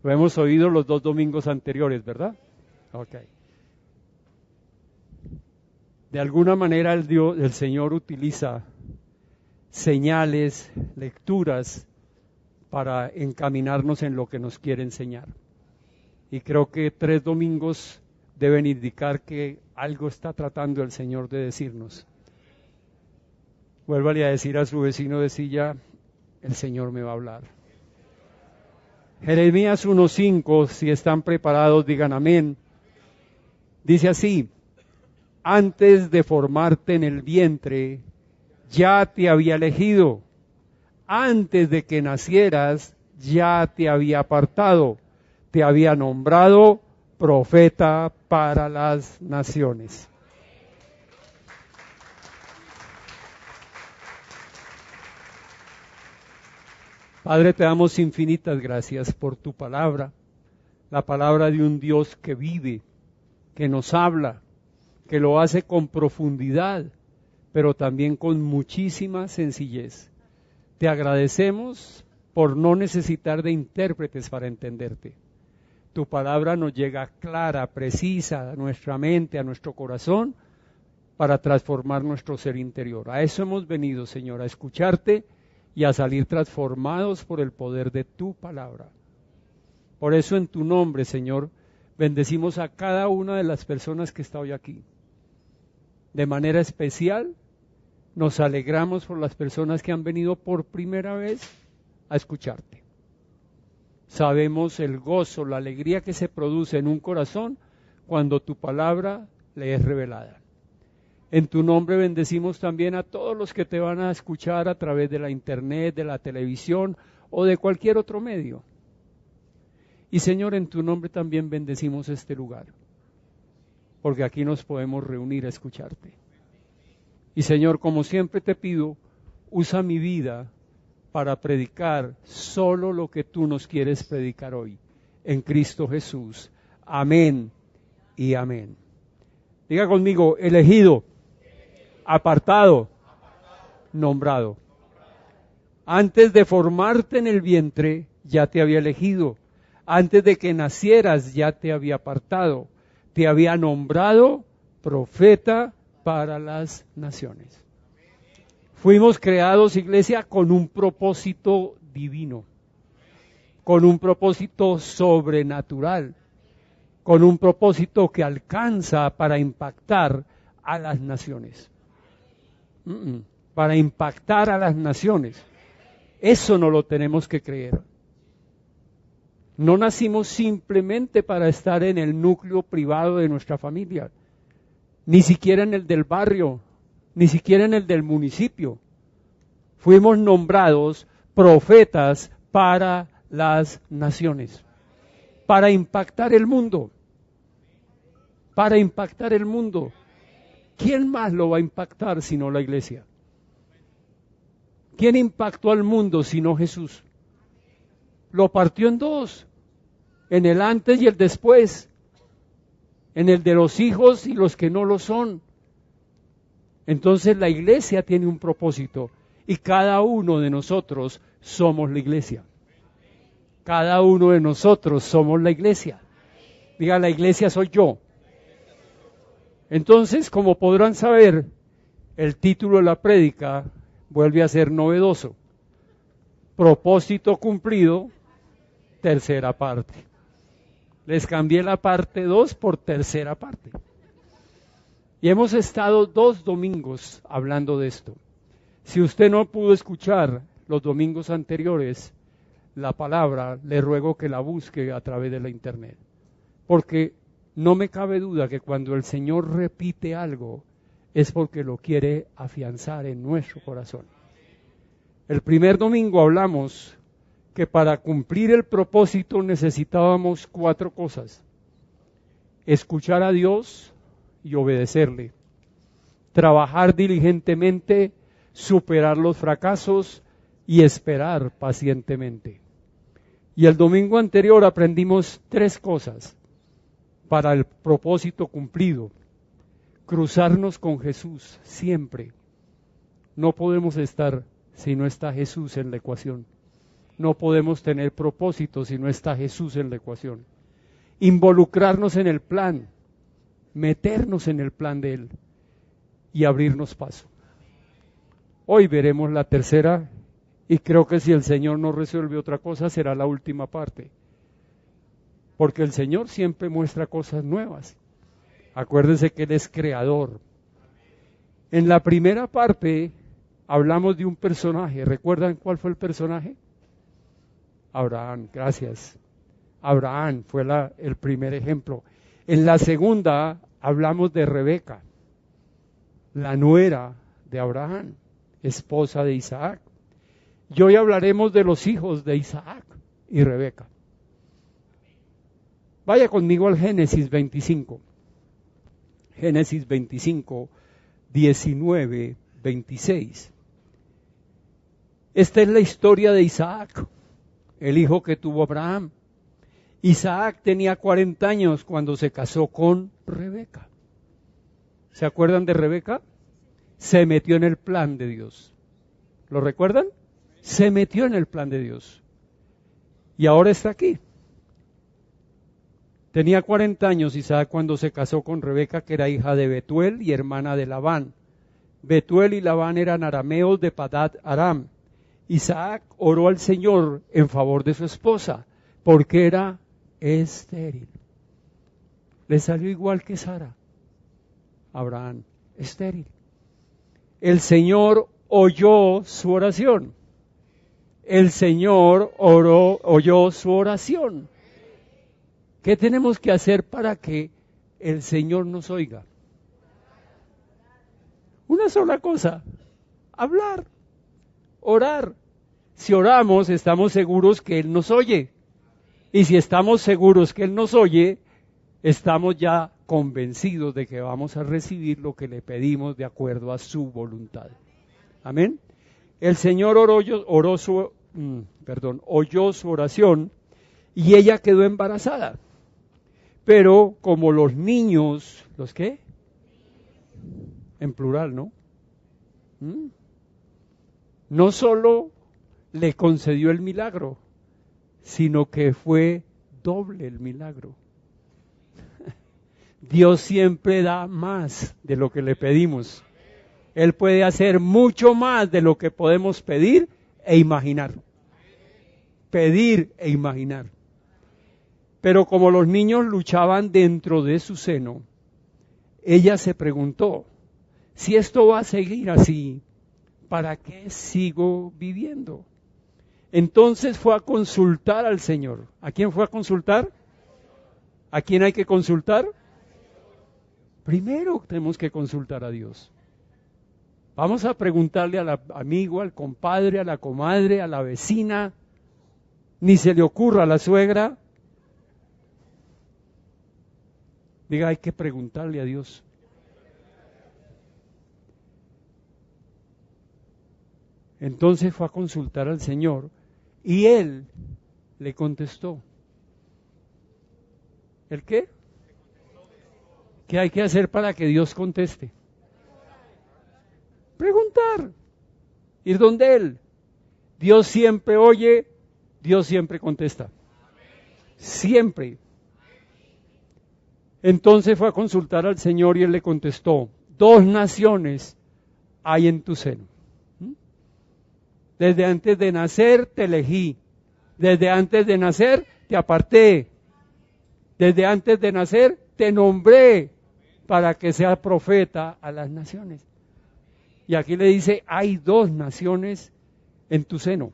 Lo hemos oído los 2 domingos anteriores, ¿verdad? Ok. De alguna manera el Señor utiliza señales, lecturas, para encaminarnos en lo que nos quiere enseñar. Y creo que 3 domingos deben indicar que algo está tratando el Señor de decirnos. Vuélvale a decir a su vecino de silla, el Señor me va a hablar. Jeremías 1:5, si están preparados, digan amén. Dice así: antes de formarte en el vientre, ya te había elegido. Antes de que nacieras, ya te había apartado. Te había nombrado profeta para las naciones. Padre, te damos infinitas gracias por tu palabra, la palabra de un Dios que vive, que nos habla, que lo hace con profundidad, pero también con muchísima sencillez. Te agradecemos por no necesitar de intérpretes para entenderte. Tu palabra nos llega clara, precisa a nuestra mente, a nuestro corazón, para transformar nuestro ser interior. A eso hemos venido, Señor, a escucharte y a salir transformados por el poder de tu palabra. Por eso en tu nombre, Señor, bendecimos a cada una de las personas que está hoy aquí. De manera especial, nos alegramos por las personas que han venido por primera vez a escucharte. Sabemos el gozo, la alegría que se produce en un corazón cuando tu palabra le es revelada. En tu nombre bendecimos también a todos los que te van a escuchar a través de la internet, de la televisión o de cualquier otro medio. Y Señor, en tu nombre también bendecimos este lugar, porque aquí nos podemos reunir a escucharte. Y Señor, como siempre te pido, usa mi vida para predicar solo lo que tú nos quieres predicar hoy, en Cristo Jesús. Amén y amén. Diga conmigo, elegido, apartado, nombrado. Antes de formarte en el vientre, ya te había elegido. Antes de que nacieras, ya te había apartado. Te había nombrado profeta para las naciones. Fuimos creados, iglesia, con un propósito divino, con un propósito sobrenatural, con un propósito que alcanza para impactar a las naciones. Para impactar a las naciones. Eso no lo tenemos que creer. No nacimos simplemente para estar en el núcleo privado de nuestra familia, ni siquiera en el del barrio, ni siquiera en el del municipio. Fuimos nombrados profetas para las naciones, para impactar el mundo, para impactar el mundo. ¿Quién más lo va a impactar sino la iglesia? ¿Quién impactó al mundo sino Jesús? Lo partió en dos, en el antes y el después, en el de los hijos y los que no lo son. Entonces la iglesia tiene un propósito y cada uno de nosotros somos la iglesia. Cada uno de nosotros somos la iglesia. Diga, la iglesia soy yo. Entonces, como podrán saber, el título de la prédica vuelve a ser novedoso. Propósito cumplido, tercera parte. Les cambié la parte 2 por tercera parte. Y hemos estado 2 domingos hablando de esto. Si usted no pudo escuchar los domingos anteriores la palabra, le ruego que la busque a través de la internet. Porque no me cabe duda que cuando el Señor repite algo, es porque lo quiere afianzar en nuestro corazón. El primer domingo hablamos que para cumplir el propósito necesitábamos 4 cosas: escuchar a Dios y obedecerle, trabajar diligentemente, superar los fracasos y esperar pacientemente. Y el domingo anterior aprendimos 3 cosas para el propósito cumplido: cruzarnos con Jesús siempre. No podemos estar si no está Jesús en la ecuación. no podemos tener propósito si no está Jesús en la ecuación. Involucrarnos en el plan, meternos en el plan de Él y abrirnos paso. Hoy veremos la tercera y creo que si el Señor no resuelve otra cosa será la última parte. Porque el Señor siempre muestra cosas nuevas. Acuérdense que Él es creador. En la primera parte hablamos de un personaje. ¿Recuerdan cuál fue el personaje? Abraham, gracias. Abraham fue el primer ejemplo. En la segunda hablamos de Rebeca, la nuera de Abraham, esposa de Isaac. Y hoy hablaremos de los hijos de Isaac y Rebeca. Vaya conmigo al Génesis 25. Génesis 25, 19, 26. Esta es la historia de Isaac, el hijo que tuvo Abraham. Isaac tenía 40 años cuando se casó con Rebeca. ¿Se acuerdan de Rebeca? Se metió en el plan de Dios. ¿Lo recuerdan? Se metió en el plan de Dios. Y ahora está aquí. Tenía 40 años Isaac cuando se casó con Rebeca, que era hija de Betuel y hermana de Labán. Betuel y Labán eran arameos de Padat Aram. Isaac oró al Señor en favor de su esposa, porque era estéril. Le salió igual que Sara. Abraham, estéril. El Señor oyó su oración. El Señor oyó su oración. ¿Qué tenemos que hacer para que el Señor nos oiga? Una sola cosa, hablar, orar. Si oramos, estamos seguros que Él nos oye. Y si estamos seguros que Él nos oye, estamos ya convencidos de que vamos a recibir lo que le pedimos de acuerdo a su voluntad. Amén. El Señor oyó su oración y ella quedó embarazada. Pero como los niños, ¿los qué? En plural, ¿no? No solo le concedió el milagro, sino que fue doble el milagro. Dios siempre da más de lo que le pedimos. Él puede hacer mucho más de lo que podemos pedir e imaginar. Pedir e imaginar. Pero como los niños luchaban dentro de su seno, ella se preguntó, si esto va a seguir así, ¿para qué sigo viviendo? Entonces fue a consultar al Señor. ¿A quién fue a consultar? ¿A quién hay que consultar? Primero tenemos que consultar a Dios. Vamos a preguntarle al amigo, al compadre, a la comadre, a la vecina, ni se le ocurra a la suegra. Diga, hay que preguntarle a Dios. Entonces fue a consultar al Señor y Él le contestó. ¿El qué? ¿Qué hay que hacer para que Dios conteste? Preguntar. Ir donde Él. Dios siempre oye, Dios siempre contesta. Siempre. Entonces fue a consultar al Señor y Él le contestó, 2 naciones hay en tu seno. Desde antes de nacer te elegí, desde antes de nacer te aparté, desde antes de nacer te nombré para que seas profeta a las naciones. Y aquí le dice, hay 2 naciones en tu seno.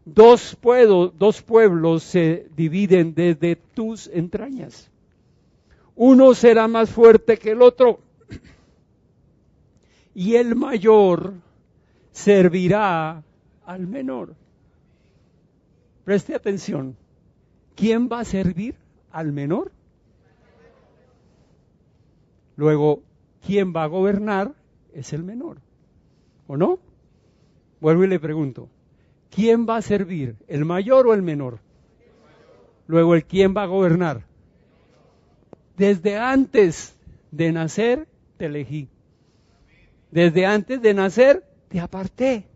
2 pueblos se dividen desde tus entrañas. Uno será más fuerte que el otro, y el mayor servirá al menor. Preste atención. ¿Quién va a servir al menor? Luego, ¿quién va a gobernar? Es el menor. ¿O no? Vuelvo y le pregunto. ¿Quién va a servir? ¿El mayor o el menor? Luego, ¿el quién va a gobernar? Desde antes de nacer te elegí. Desde antes de nacer te aparté.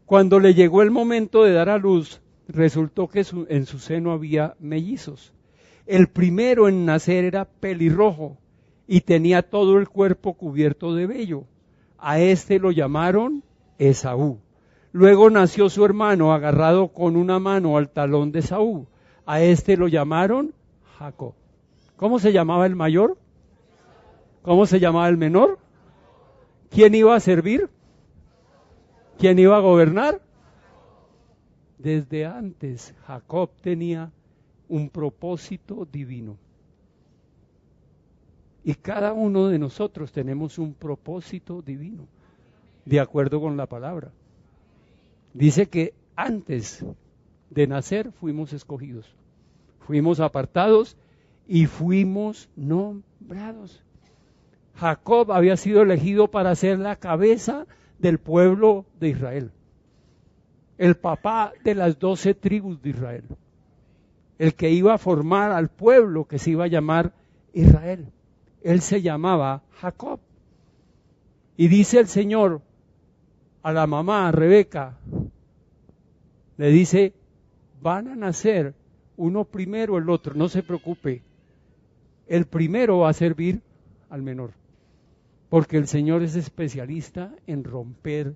Cuando le llegó el momento de dar a luz, resultó que en su seno había mellizos. El primero en nacer era pelirrojo y tenía todo el cuerpo cubierto de vello. A este lo llamaron Esaú. Luego nació su hermano agarrado con una mano al talón de Esaú. A este lo llamaron Jacob. ¿Cómo se llamaba el mayor? ¿Cómo se llamaba el menor? ¿Quién iba a servir? ¿Quién iba a gobernar? Desde antes, Jacob tenía un propósito divino. Y cada uno de nosotros tenemos un propósito divino, de acuerdo con la palabra. Dice que antes de nacer fuimos escogidos, fuimos apartados y fuimos nombrados. Jacob había sido elegido para ser la cabeza del pueblo de Israel, el papá de las 12 tribus de Israel, el que iba a formar al pueblo que se iba a llamar Israel. Él se llamaba Jacob. Y dice el Señor a la mamá, a Rebeca, le dice, van a nacer uno primero, el otro, no se preocupe. El primero va a servir al menor, porque el Señor es especialista en romper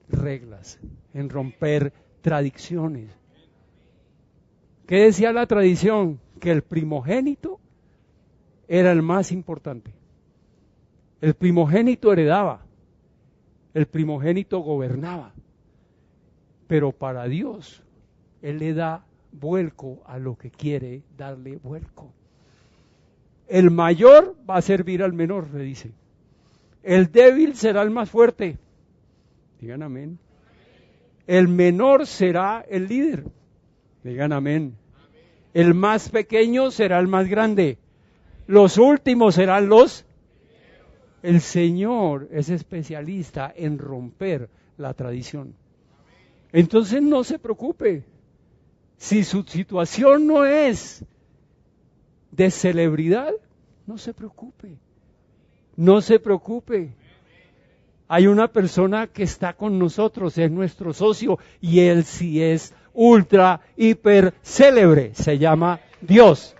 reglas, en romper tradiciones. ¿Qué decía la tradición? Que el primogénito era el más importante. El primogénito heredaba, el primogénito gobernaba, pero para Dios, Él le da vuelco a lo que quiere darle vuelco. El mayor va a servir al menor, le dice. El débil será el más fuerte. Digan amén. El menor será el líder. Digan amén. El más pequeño será el más grande. Los últimos serán los. El Señor es especialista en romper la tradición. Entonces no se preocupe. Si su situación no es de celebridad, no se preocupe. No se preocupe. Hay una persona que está con nosotros, es nuestro socio, y él sí es ultra, hiper célebre. Se llama Dios.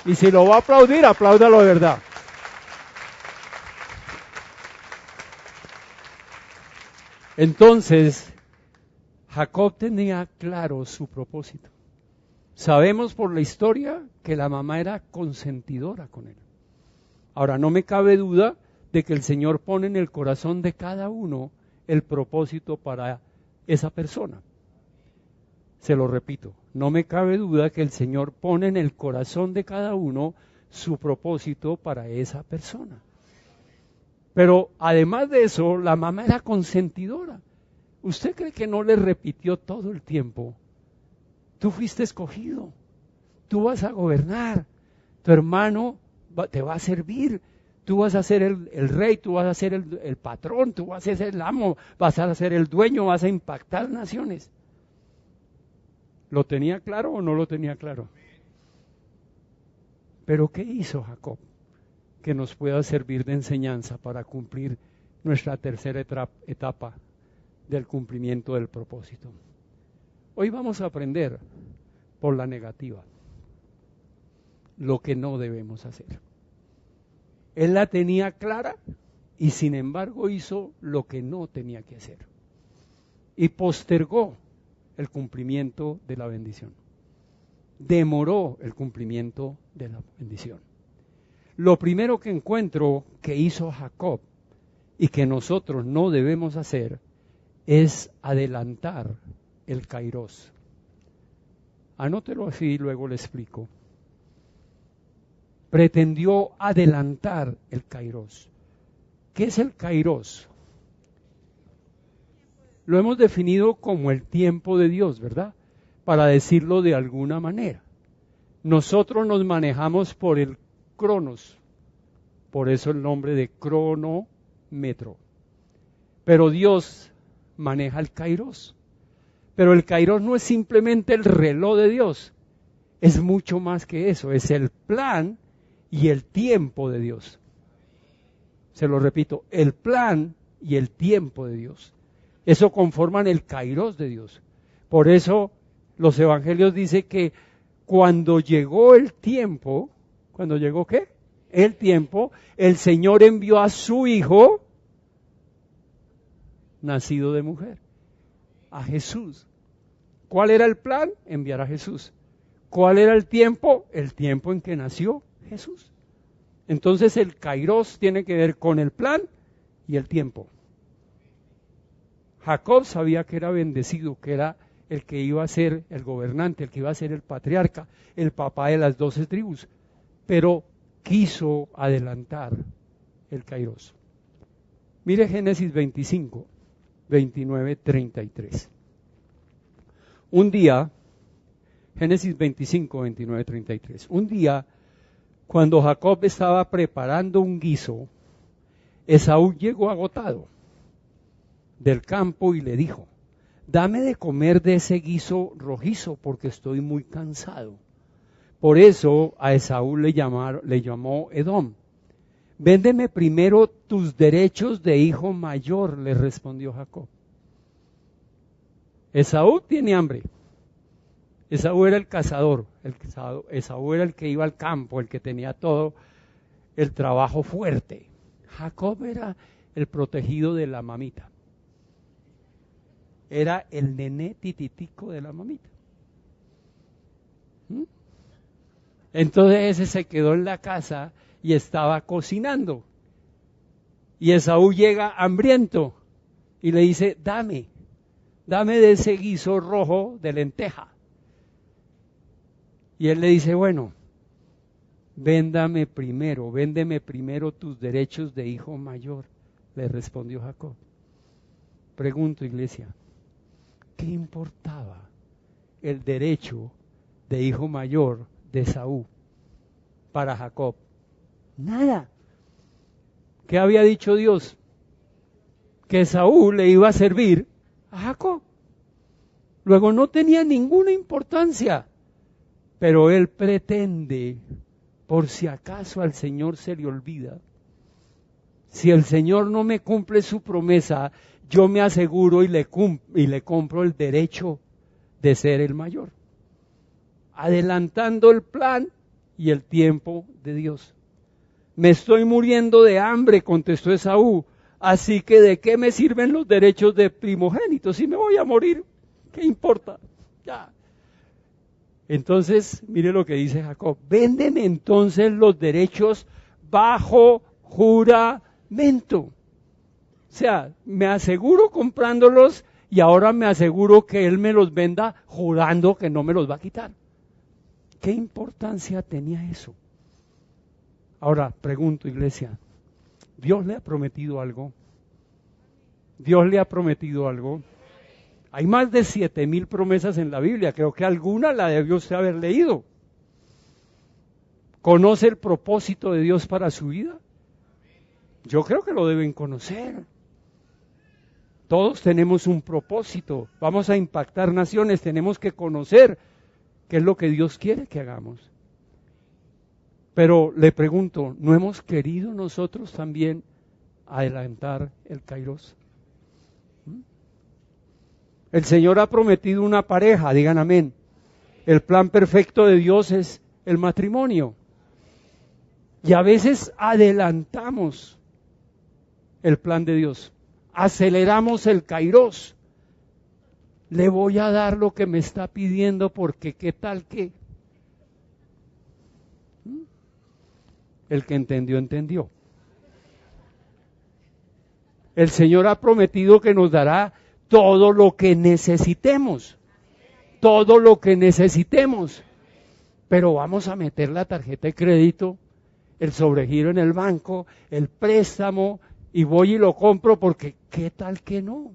Y si lo va a aplaudir, apláudalo de verdad. Entonces, Jacob tenía claro su propósito. Sabemos por la historia que la mamá era consentidora con él. Ahora, no me cabe duda de que el Señor pone en el corazón de cada uno el propósito para esa persona. Se lo repito, no me cabe duda que el Señor pone en el corazón de cada uno su propósito para esa persona. Pero además de eso, la mamá era consentidora. ¿Usted cree que no le repitió todo el tiempo? Tú fuiste escogido, tú vas a gobernar, tu hermano te va a servir, tú vas a ser el rey, tú vas a ser el patrón, tú vas a ser el amo, vas a ser el dueño, vas a impactar naciones. ¿Lo tenía claro o no lo tenía claro? Pero ¿qué hizo Jacob que nos pueda servir de enseñanza para cumplir nuestra tercera etapa del cumplimiento del propósito? Hoy vamos a aprender por la negativa lo que no debemos hacer. Él la tenía clara y sin embargo hizo lo que no tenía que hacer y postergó el cumplimiento de la bendición. Demoró el cumplimiento de la bendición. Lo primero que encuentro que hizo Jacob y que nosotros no debemos hacer es adelantar el kairos. Anótelo así y luego le explico. Pretendió adelantar el kairos. ¿Qué es el kairos? Lo hemos definido como el tiempo de Dios, ¿verdad? Para decirlo de alguna manera. Nosotros nos manejamos por el cronos, por eso el nombre de cronómetro. Pero Dios maneja el kairos. Pero el kairos no es simplemente el reloj de Dios, es mucho más que eso, es el plan y el tiempo de Dios. Se lo repito, el plan y el tiempo de Dios. Eso conforman el kairos de Dios. Por eso los evangelios dicen que cuando llegó el tiempo, ¿cuando llegó qué? El tiempo, el Señor envió a su Hijo, nacido de mujer, a Jesús. ¿Cuál era el plan? Enviar a Jesús. ¿Cuál era el tiempo? El tiempo en que nació Jesús. Entonces el kairos tiene que ver con el plan y el tiempo. Jacob sabía que era bendecido, que era el que iba a ser el gobernante, el que iba a ser el patriarca, el papá de las 12 tribus, pero quiso adelantar el kairos. Mire Génesis 25, 29, 33. Un día, Génesis 25, 29, 33. Un día, cuando Jacob estaba preparando un guiso, Esaú llegó agotado del campo y le dijo: dame de comer de ese guiso rojizo porque estoy muy cansado. Por eso a Esaú le llamó Edom. Véndeme primero tus derechos de hijo mayor, le respondió Jacob. Esaú tiene hambre. Esaú era el cazador, Esaú era el que iba al campo, el que tenía todo el trabajo fuerte. Jacob era el protegido de la mamita. Era el nené tititico de la mamita. Entonces ese se quedó en la casa y estaba cocinando. Y Esaú llega hambriento y le dice: dame de ese guiso rojo de lenteja. Y él le dice: bueno, véndeme primero tus derechos de hijo mayor, le respondió Jacob. Pregunto, iglesia, ¿qué importaba el derecho de hijo mayor de Esaú para Jacob? Nada. ¿Qué había dicho Dios? Que Esaú le iba a servir a Jacob. Luego no tenía ninguna importancia. Pero él pretende, por si acaso al Señor se le olvida, si el Señor no me cumple su promesa, yo me aseguro y le compro el derecho de ser el mayor, adelantando el plan y el tiempo de Dios. Me estoy muriendo de hambre, contestó Esaú, así que ¿de qué me sirven los derechos de primogénito? Si me voy a morir, ¿qué importa? Ya. Entonces, mire lo que dice Jacob: véndeme entonces los derechos bajo juramento. O sea, me aseguro comprándolos y ahora me aseguro que él me los venda jurando que no me los va a quitar. ¿Qué importancia tenía eso? Ahora, pregunto, iglesia, ¿Dios le ha prometido algo? ¿Dios le ha prometido algo? Hay más de 7,000 promesas en la Biblia, creo que alguna la debió usted haber leído. ¿Conoce el propósito de Dios para su vida? Yo creo que lo deben conocer. Todos tenemos un propósito, vamos a impactar naciones, tenemos que conocer qué es lo que Dios quiere que hagamos. Pero le pregunto, ¿no hemos querido nosotros también adelantar el kairos? El Señor ha prometido una pareja, digan amén. El plan perfecto de Dios es el matrimonio. Y a veces adelantamos el plan de Dios. Aceleramos el kairos. Le voy a dar lo que me está pidiendo porque qué tal que. El que entendió, entendió. El Señor ha prometido que nos dará todo lo que necesitemos, todo lo que necesitemos, pero vamos a meter la tarjeta de crédito, el sobregiro en el banco, el préstamo, y voy y lo compro porque ¿qué tal que no?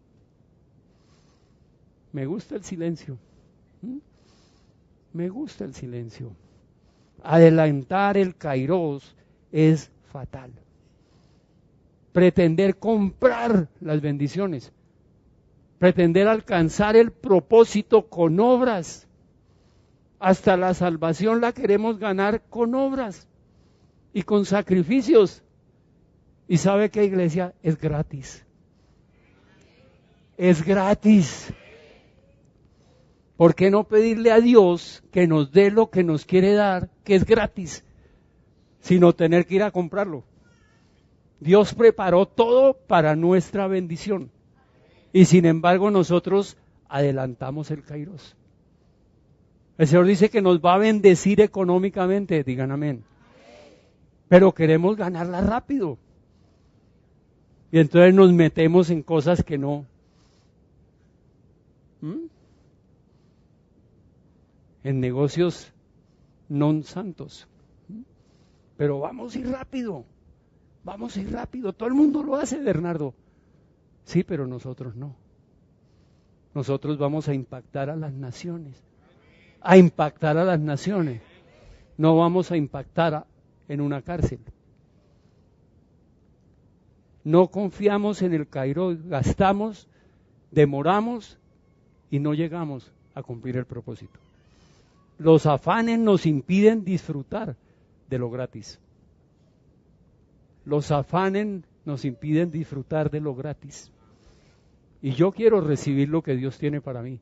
Me gusta el silencio, me gusta el silencio. Adelantar el kairos es fatal. Pretender comprar las bendiciones, pretender alcanzar el propósito con obras. Hasta la salvación la queremos ganar con obras y con sacrificios. ¿Y sabe qué, iglesia? Es gratis. Es gratis. ¿Por qué no pedirle a Dios que nos dé lo que nos quiere dar, que es gratis, sino tener que ir a comprarlo? Dios preparó todo para nuestra bendición. Y sin embargo nosotros adelantamos el Kairos. El Señor dice que nos va a bendecir económicamente, digan amén. Pero queremos ganarla rápido. Y entonces nos metemos en cosas que no. En negocios non santos. Pero vamos a ir rápido. Vamos a ir rápido. Todo el mundo lo hace, Bernardo. Sí, pero nosotros no. Nosotros vamos a impactar a las naciones. A impactar a las naciones. No vamos a impactar en una cárcel. No confiamos en el Kairos, gastamos, demoramos y no llegamos a cumplir el propósito. Los afanes nos impiden disfrutar de lo gratis. Los afanes nos impiden disfrutar de lo gratis. Y yo quiero recibir lo que Dios tiene para mí,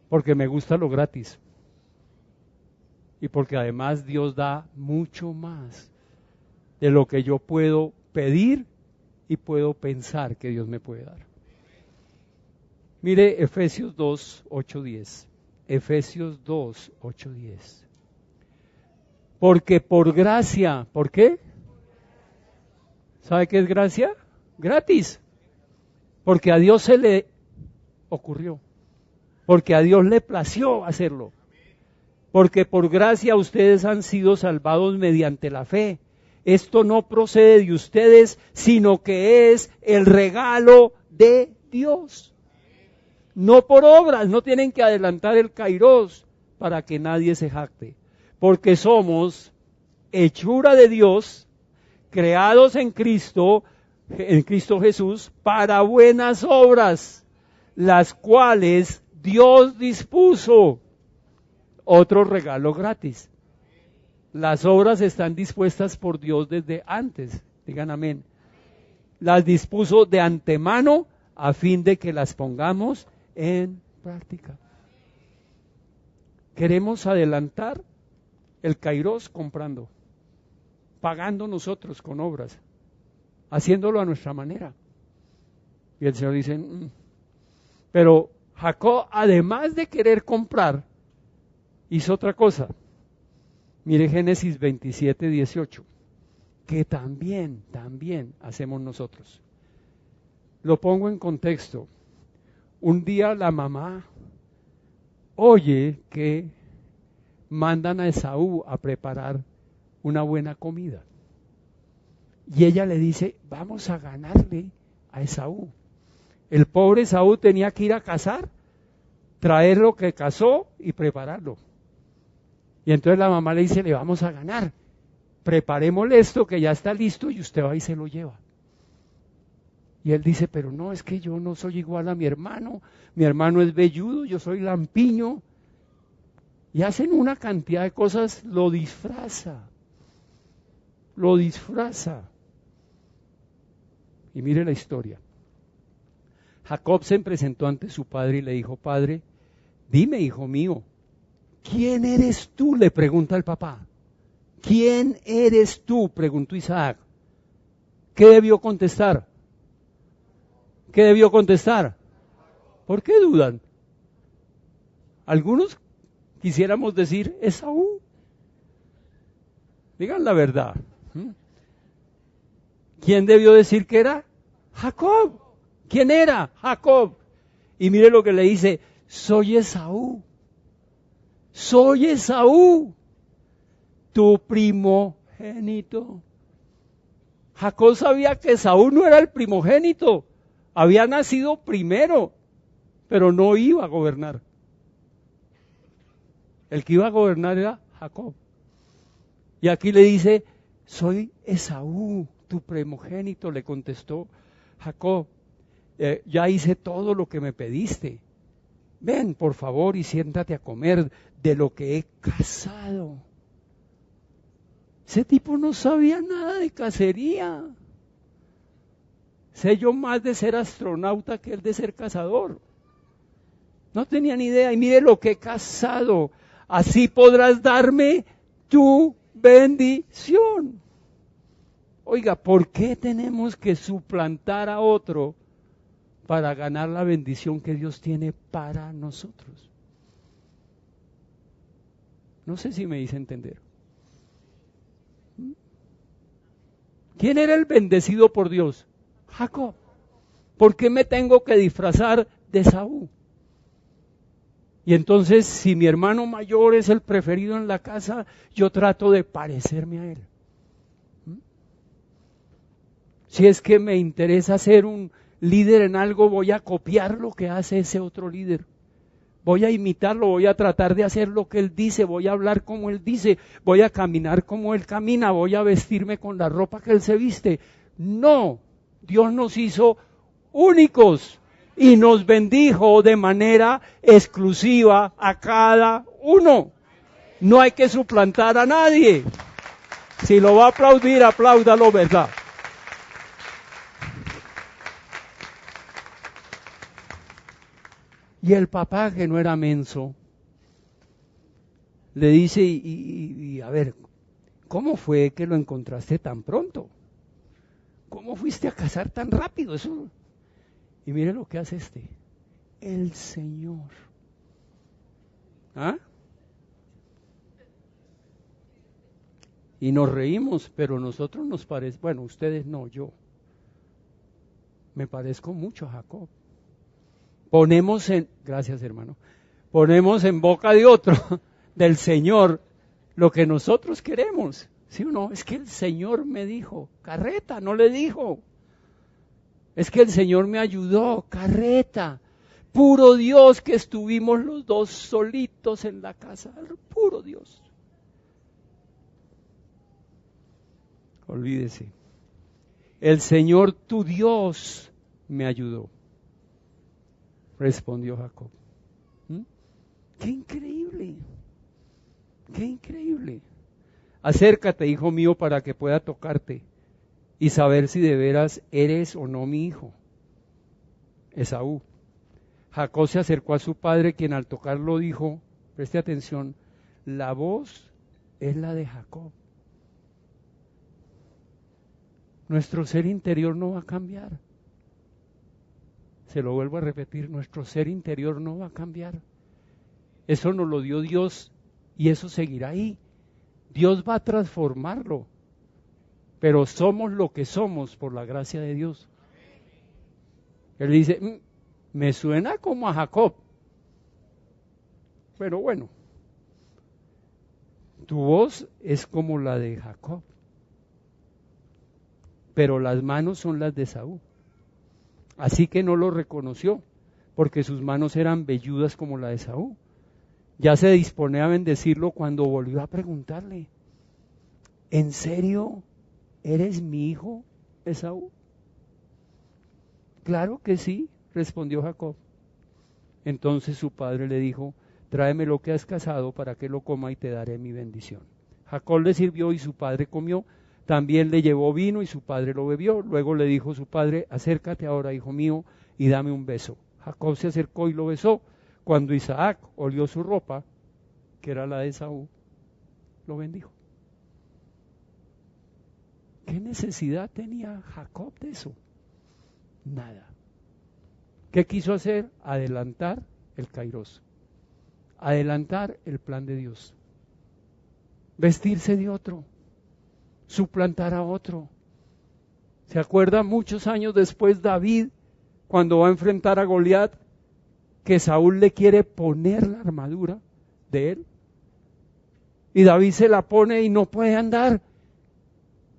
porque me gusta lo gratis. Y porque además Dios da mucho más de lo que yo puedo pedir y puedo pensar que Dios me puede dar. Mire Efesios 2, 8, 10. Efesios 2, 8, 10. Porque por gracia, ¿por qué? ¿Sabe qué es gracia? Gratis. Porque a Dios se le ocurrió. Porque a Dios le plació hacerlo. Porque por gracia ustedes han sido salvados mediante la fe. Esto no procede de ustedes, sino que es el regalo de Dios. No por obras, no tienen que adelantar el Kairos para que nadie se jacte. Porque somos hechura de Dios, creados en Cristo Jesús, para buenas obras, las cuales Dios dispuso. Otro regalo gratis. Las obras están dispuestas por Dios desde antes, digan amén. Las dispuso de antemano a fin de que las pongamos en práctica. Queremos adelantar el Kairos comprando, pagando nosotros con obras, haciéndolo a nuestra manera. Y el Señor dice, pero Jacob, además de querer comprar, hizo otra cosa. Mire Génesis 27, 18, que también hacemos nosotros. Lo pongo en contexto. Un día la mamá oye que mandan a Esaú a preparar una buena comida. Y ella le dice, vamos a ganarle a Esaú. El pobre Esaú tenía que ir a cazar, traer lo que cazó y prepararlo. Y entonces la mamá le dice, le vamos a ganar, preparémosle esto que ya está listo y usted va y se lo lleva. Y él dice, pero no, es que yo no soy igual a mi hermano es velludo, yo soy lampiño. Y hacen una cantidad de cosas, lo disfraza. Y mire la historia. Jacob se presentó ante su padre y le dijo, padre, dime, hijo mío, ¿quién eres tú?, le pregunta el papá. ¿Quién eres tú?, preguntó Isaac. ¿Qué debió contestar? ¿Por qué dudan? Algunos quisiéramos decir Esaú. Digan la verdad. ¿Quién debió decir que era? Jacob. ¿Quién era? Jacob. Y mire lo que le dice, soy Esaú, tu primogénito. Jacob sabía que Esaú no era el primogénito, había nacido primero, pero no iba a gobernar. El que iba a gobernar era Jacob. Y aquí le dice, soy Esaú, tu primogénito, le contestó Jacob. Ya hice todo lo que me pediste. Ven, por favor, y siéntate a comer de lo que he cazado. Ese tipo no sabía nada de cacería. Sé yo más de ser astronauta que el de ser cazador. No tenía ni idea. Y mire lo que he cazado. Así podrás darme tu bendición. Oiga, ¿por qué tenemos que suplantar a otro para ganar la bendición que Dios tiene para nosotros? No sé si me hice entender. ¿Quién era el bendecido por Dios? Jacob. ¿Por qué me tengo que disfrazar de Esaú? Y entonces, si mi hermano mayor es el preferido en la casa, yo trato de parecerme a él. Si es que me interesa ser un líder en algo, voy a copiar lo que hace ese otro líder. Voy a imitarlo, voy a tratar de hacer lo que él dice, voy a hablar como él dice, voy a caminar como él camina, voy a vestirme con la ropa que él se viste. No, Dios nos hizo únicos y nos bendijo de manera exclusiva a cada uno. No hay que suplantar a nadie. Si lo va a aplaudir, apláudalo, ¿verdad? Y el papá, que no era menso, le dice, y a ver, ¿cómo fue que lo encontraste tan pronto? ¿Cómo fuiste a cazar tan rápido? Eso. Y mire lo que hace el Señor. ¿Ah? Y nos reímos, pero nosotros nos parece, bueno, ustedes no, yo. Me parezco mucho a Jacob. Gracias hermano, ponemos en boca de otro, del Señor, lo que nosotros queremos. ¿Sí o no? Es que el Señor me dijo, carreta, no le dijo. Es que el Señor me ayudó, carreta. Puro Dios que estuvimos los dos solitos en la casa, puro Dios. Olvídese. El Señor tu Dios me ayudó, respondió Jacob. ¡Qué increíble! ¡Qué increíble! Acércate, hijo mío, para que pueda tocarte y saber si de veras eres o no mi hijo. Esaú. Jacob se acercó a su padre, quien al tocarlo dijo, preste atención, la voz es la de Jacob. Nuestro ser interior no va a cambiar. Se lo vuelvo a repetir, nuestro ser interior no va a cambiar. Eso nos lo dio Dios y eso seguirá ahí. Dios va a transformarlo, pero somos lo que somos por la gracia de Dios. Él dice, me suena como a Jacob, pero bueno, tu voz es como la de Jacob, pero las manos son las de Esaú. Así que no lo reconoció, porque sus manos eran velludas como la de Esaú. Ya se disponía a bendecirlo cuando volvió a preguntarle, ¿en serio eres mi hijo, Esaú? Claro que sí, respondió Jacob. Entonces su padre le dijo, tráeme lo que has cazado para que lo coma y te daré mi bendición. Jacob le sirvió y su padre comió. También le llevó vino y su padre lo bebió. Luego le dijo su padre, acércate ahora, hijo mío, y dame un beso. Jacob se acercó y lo besó. Cuando Isaac olió su ropa, que era la de Esaú, lo bendijo. ¿Qué necesidad tenía Jacob de eso? Nada. ¿Qué quiso hacer? Adelantar el kairos. Adelantar el plan de Dios. Vestirse de otro. Suplantar a otro. ¿Se acuerda muchos años después David, cuando va a enfrentar a Goliat, que Saúl le quiere poner la armadura de él? Y David se la pone y no puede andar.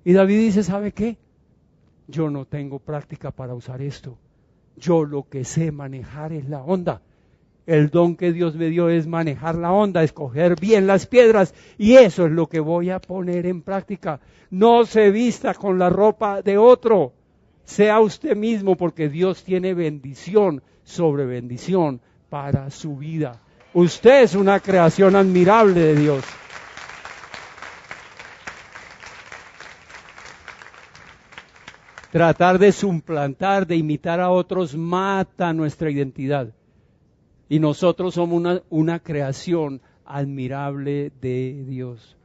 Y David dice, ¿sabe qué? Yo no tengo práctica para usar esto. Yo lo que sé manejar es la onda. El don que Dios me dio es manejar la onda, escoger bien las piedras, y eso es lo que voy a poner en práctica. No se vista con la ropa de otro, sea usted mismo, porque Dios tiene bendición sobre bendición para su vida. Usted es una creación admirable de Dios. Tratar de suplantar, de imitar a otros, mata nuestra identidad. Y nosotros somos una creación admirable de Dios.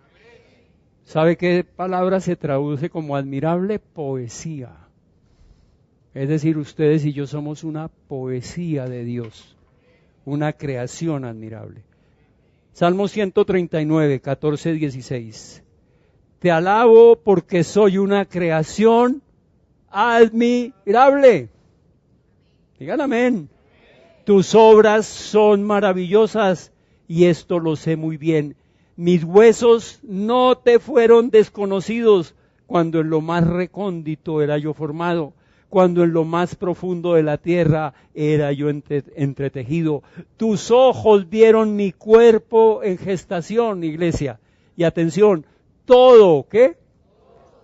¿Sabe qué palabra se traduce como admirable? Poesía. Es decir, ustedes y yo somos una poesía de Dios, una creación admirable. Salmo 139, 14, 16. Te alabo porque soy una creación admirable. Digan amén. Tus obras son maravillosas y esto lo sé muy bien. Mis huesos no te fueron desconocidos cuando en lo más recóndito era yo formado, cuando en lo más profundo de la tierra era yo entretejido. Tus ojos vieron mi cuerpo en gestación, iglesia. Y atención, todo, ¿qué?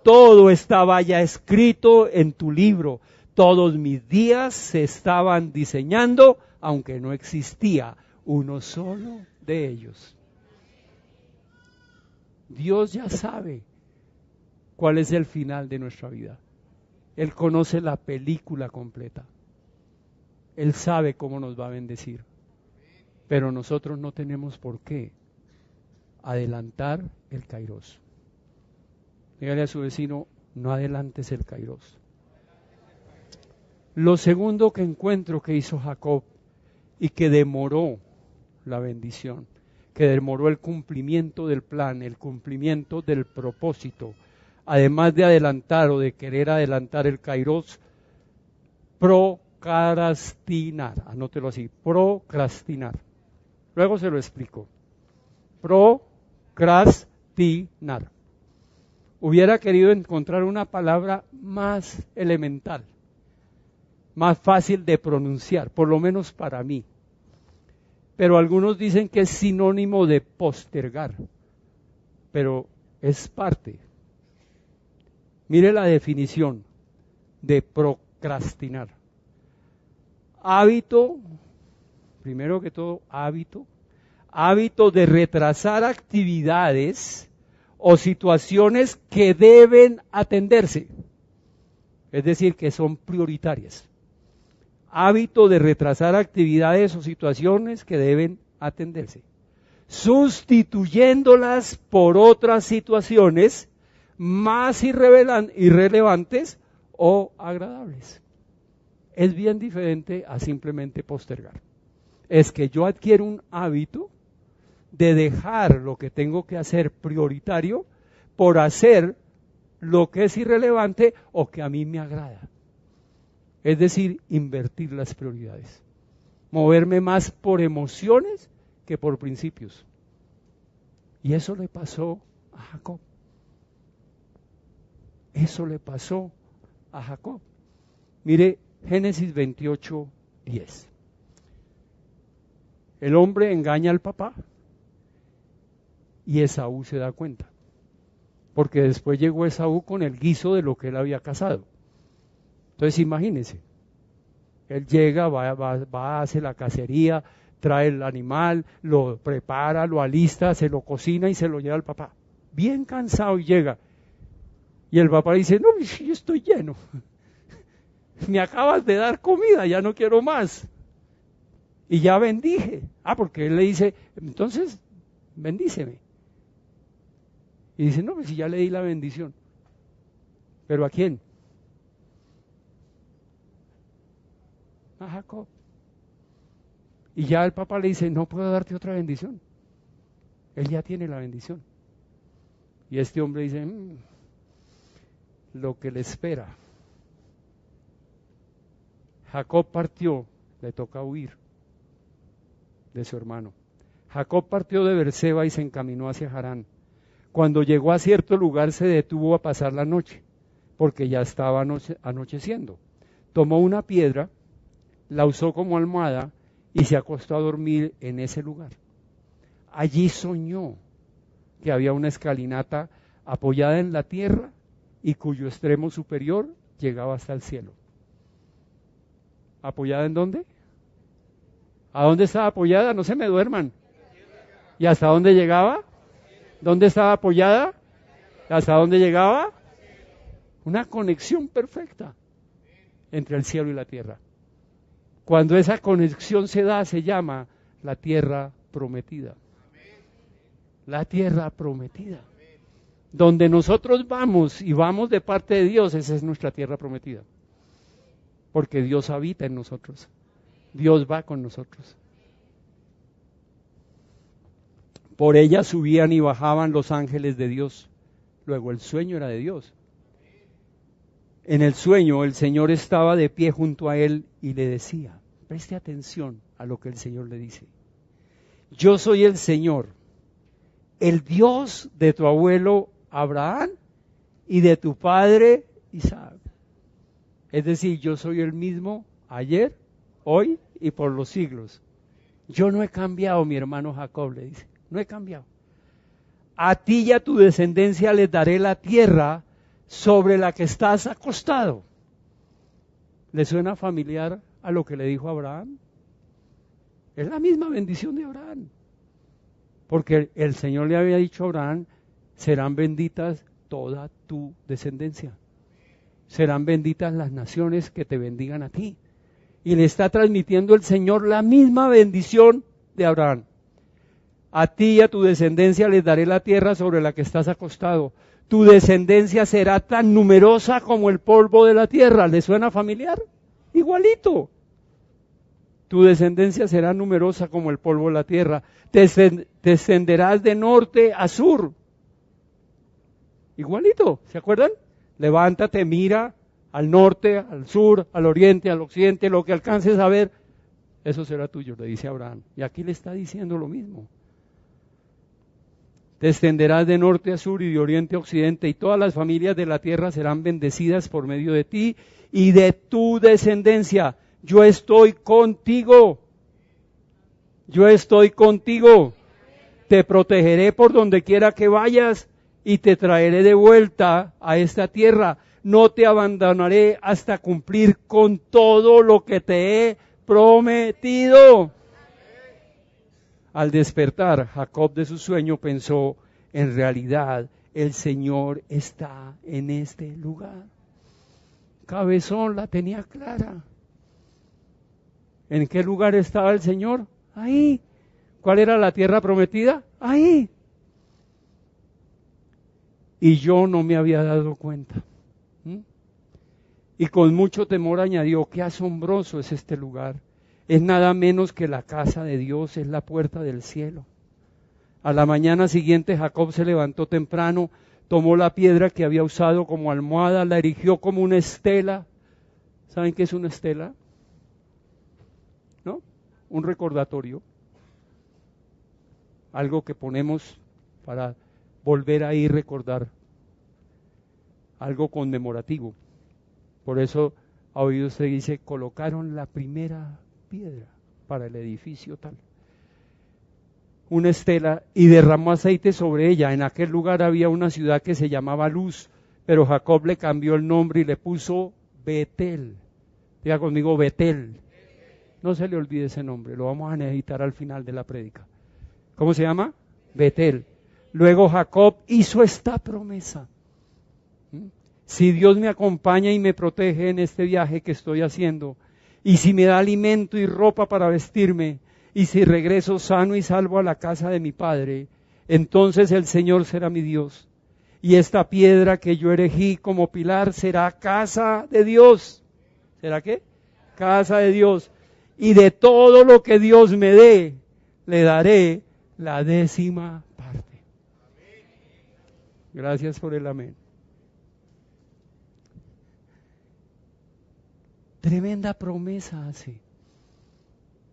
Todo estaba ya escrito en tu libro. Todos mis días se estaban diseñando, aunque no existía uno solo de ellos. Dios ya sabe cuál es el final de nuestra vida. Él conoce la película completa. Él sabe cómo nos va a bendecir. Pero nosotros no tenemos por qué adelantar el Kairos. Dígale a su vecino, no adelantes el Kairos. Lo segundo que encuentro que hizo Jacob y que demoró la bendición, que demoró el cumplimiento del plan, el cumplimiento del propósito, además de adelantar o de querer adelantar el Kairos, procrastinar, anótelo así, procrastinar. Luego se lo explico. Procrastinar. Hubiera querido encontrar una palabra más elemental, más fácil de pronunciar, por lo menos para mí. Pero algunos dicen que es sinónimo de postergar, pero es parte. Mire la definición de procrastinar. Hábito, primero que todo, hábito de retrasar actividades o situaciones que deben atenderse, es decir, que son prioritarias. Hábito de retrasar actividades o situaciones que deben atenderse, sustituyéndolas por otras situaciones más irrelevantes o agradables. Es bien diferente a simplemente postergar. Es que yo adquiero un hábito de dejar lo que tengo que hacer prioritario por hacer lo que es irrelevante o que a mí me agrada. Es decir, invertir las prioridades. Moverme más por emociones que por principios. Y eso le pasó a Jacob. Eso le pasó a Jacob. Mire, Génesis 28, 10. El hombre engaña al papá y Esaú se da cuenta. Porque después llegó Esaú con el guiso de lo que él había cazado. Entonces imagínense, él llega, va, hace la cacería, trae el animal, lo prepara, lo alista, se lo cocina y se lo lleva al papá. Bien cansado y llega. Y el papá dice, no, yo estoy lleno. Me acabas de dar comida, ya no quiero más. Y ya bendije. Porque él le dice, entonces, bendíceme. Y dice, no, pues si ya le di la bendición. ¿Pero a quién? A Jacob. Y ya el papá le dice, no puedo darte otra bendición. Él ya tiene la bendición. Y este hombre dice, lo que le espera. Jacob partió, le toca huir de su hermano. Jacob partió de Beerseba y se encaminó hacia Harán. Cuando llegó a cierto lugar se detuvo a pasar la noche, porque ya estaba anocheciendo. Tomó una piedra, la usó como almohada y se acostó a dormir en ese lugar. Allí soñó que había una escalinata apoyada en la tierra y cuyo extremo superior llegaba hasta el cielo. ¿Apoyada en dónde? ¿A dónde estaba apoyada? No se me duerman. ¿Y hasta dónde llegaba? ¿Dónde estaba apoyada? ¿Hasta dónde llegaba? Una conexión perfecta entre el cielo y la tierra. Cuando esa conexión se da, se llama la tierra prometida. La tierra prometida. Donde nosotros vamos y vamos de parte de Dios, esa es nuestra tierra prometida. Porque Dios habita en nosotros. Dios va con nosotros. Por ella subían y bajaban los ángeles de Dios. Luego el sueño era de Dios. En el sueño el Señor estaba de pie junto a él y le decía, preste atención a lo que el Señor le dice. Yo soy el Señor, el Dios de tu abuelo Abraham y de tu padre Isaac. Es decir, yo soy el mismo ayer, hoy y por los siglos. Yo no he cambiado, mi hermano Jacob le dice, no he cambiado. A ti y a tu descendencia les daré la tierra sobre la que estás acostado. ¿Le suena familiar a lo que le dijo Abraham? Es la misma bendición de Abraham. Porque el Señor le había dicho a Abraham, serán benditas toda tu descendencia. Serán benditas las naciones que te bendigan a ti. Y le está transmitiendo el Señor la misma bendición de Abraham. A ti y a tu descendencia les daré la tierra sobre la que estás acostado. Tu descendencia será tan numerosa como el polvo de la tierra. ¿Le suena familiar? Igualito. Tu descendencia será numerosa como el polvo de la tierra. Te extenderás de norte a sur. Igualito, ¿se acuerdan? Levántate, mira al norte, al sur, al oriente, al occidente, lo que alcances a ver, eso será tuyo, le dice Abraham. Y aquí le está diciendo lo mismo. Te extenderás de norte a sur y de oriente a occidente, y todas las familias de la tierra serán bendecidas por medio de ti y de tu descendencia. Yo estoy contigo. Yo estoy contigo. Te protegeré por donde quiera que vayas y te traeré de vuelta a esta tierra. No te abandonaré hasta cumplir con todo lo que te he prometido. Al despertar, Jacob de su sueño pensó, en realidad el Señor está en este lugar. Cabezón la tenía clara. ¿En qué lugar estaba el Señor? Ahí. ¿Cuál era la tierra prometida? Ahí. Y yo no me había dado cuenta. Y con mucho temor añadió, qué asombroso es este lugar. Es nada menos que la casa de Dios, es la puerta del cielo. A la mañana siguiente Jacob se levantó temprano, tomó la piedra que había usado como almohada, la erigió como una estela. ¿Saben qué es una estela? ¿No? Un recordatorio. Algo que ponemos para volver a ir recordar. Algo conmemorativo. Por eso ha oído usted dice, colocaron la primera piedra para el edificio tal. Una estela y derramó aceite sobre ella. En aquel lugar había una ciudad que se llamaba Luz, pero Jacob le cambió el nombre y le puso Betel. Diga conmigo Betel. No se le olvide ese nombre, lo vamos a necesitar al final de la prédica. ¿Cómo se llama? Betel. Luego Jacob hizo esta promesa. Si Dios me acompaña y me protege en este viaje que estoy haciendo, y si me da alimento y ropa para vestirme, y si regreso sano y salvo a la casa de mi padre, entonces el Señor será mi Dios. Y esta piedra que yo erigí como pilar será casa de Dios. ¿Será qué? Casa de Dios. Y de todo lo que Dios me dé, le daré la 10ª parte. Gracias por el amén. Tremenda promesa hace.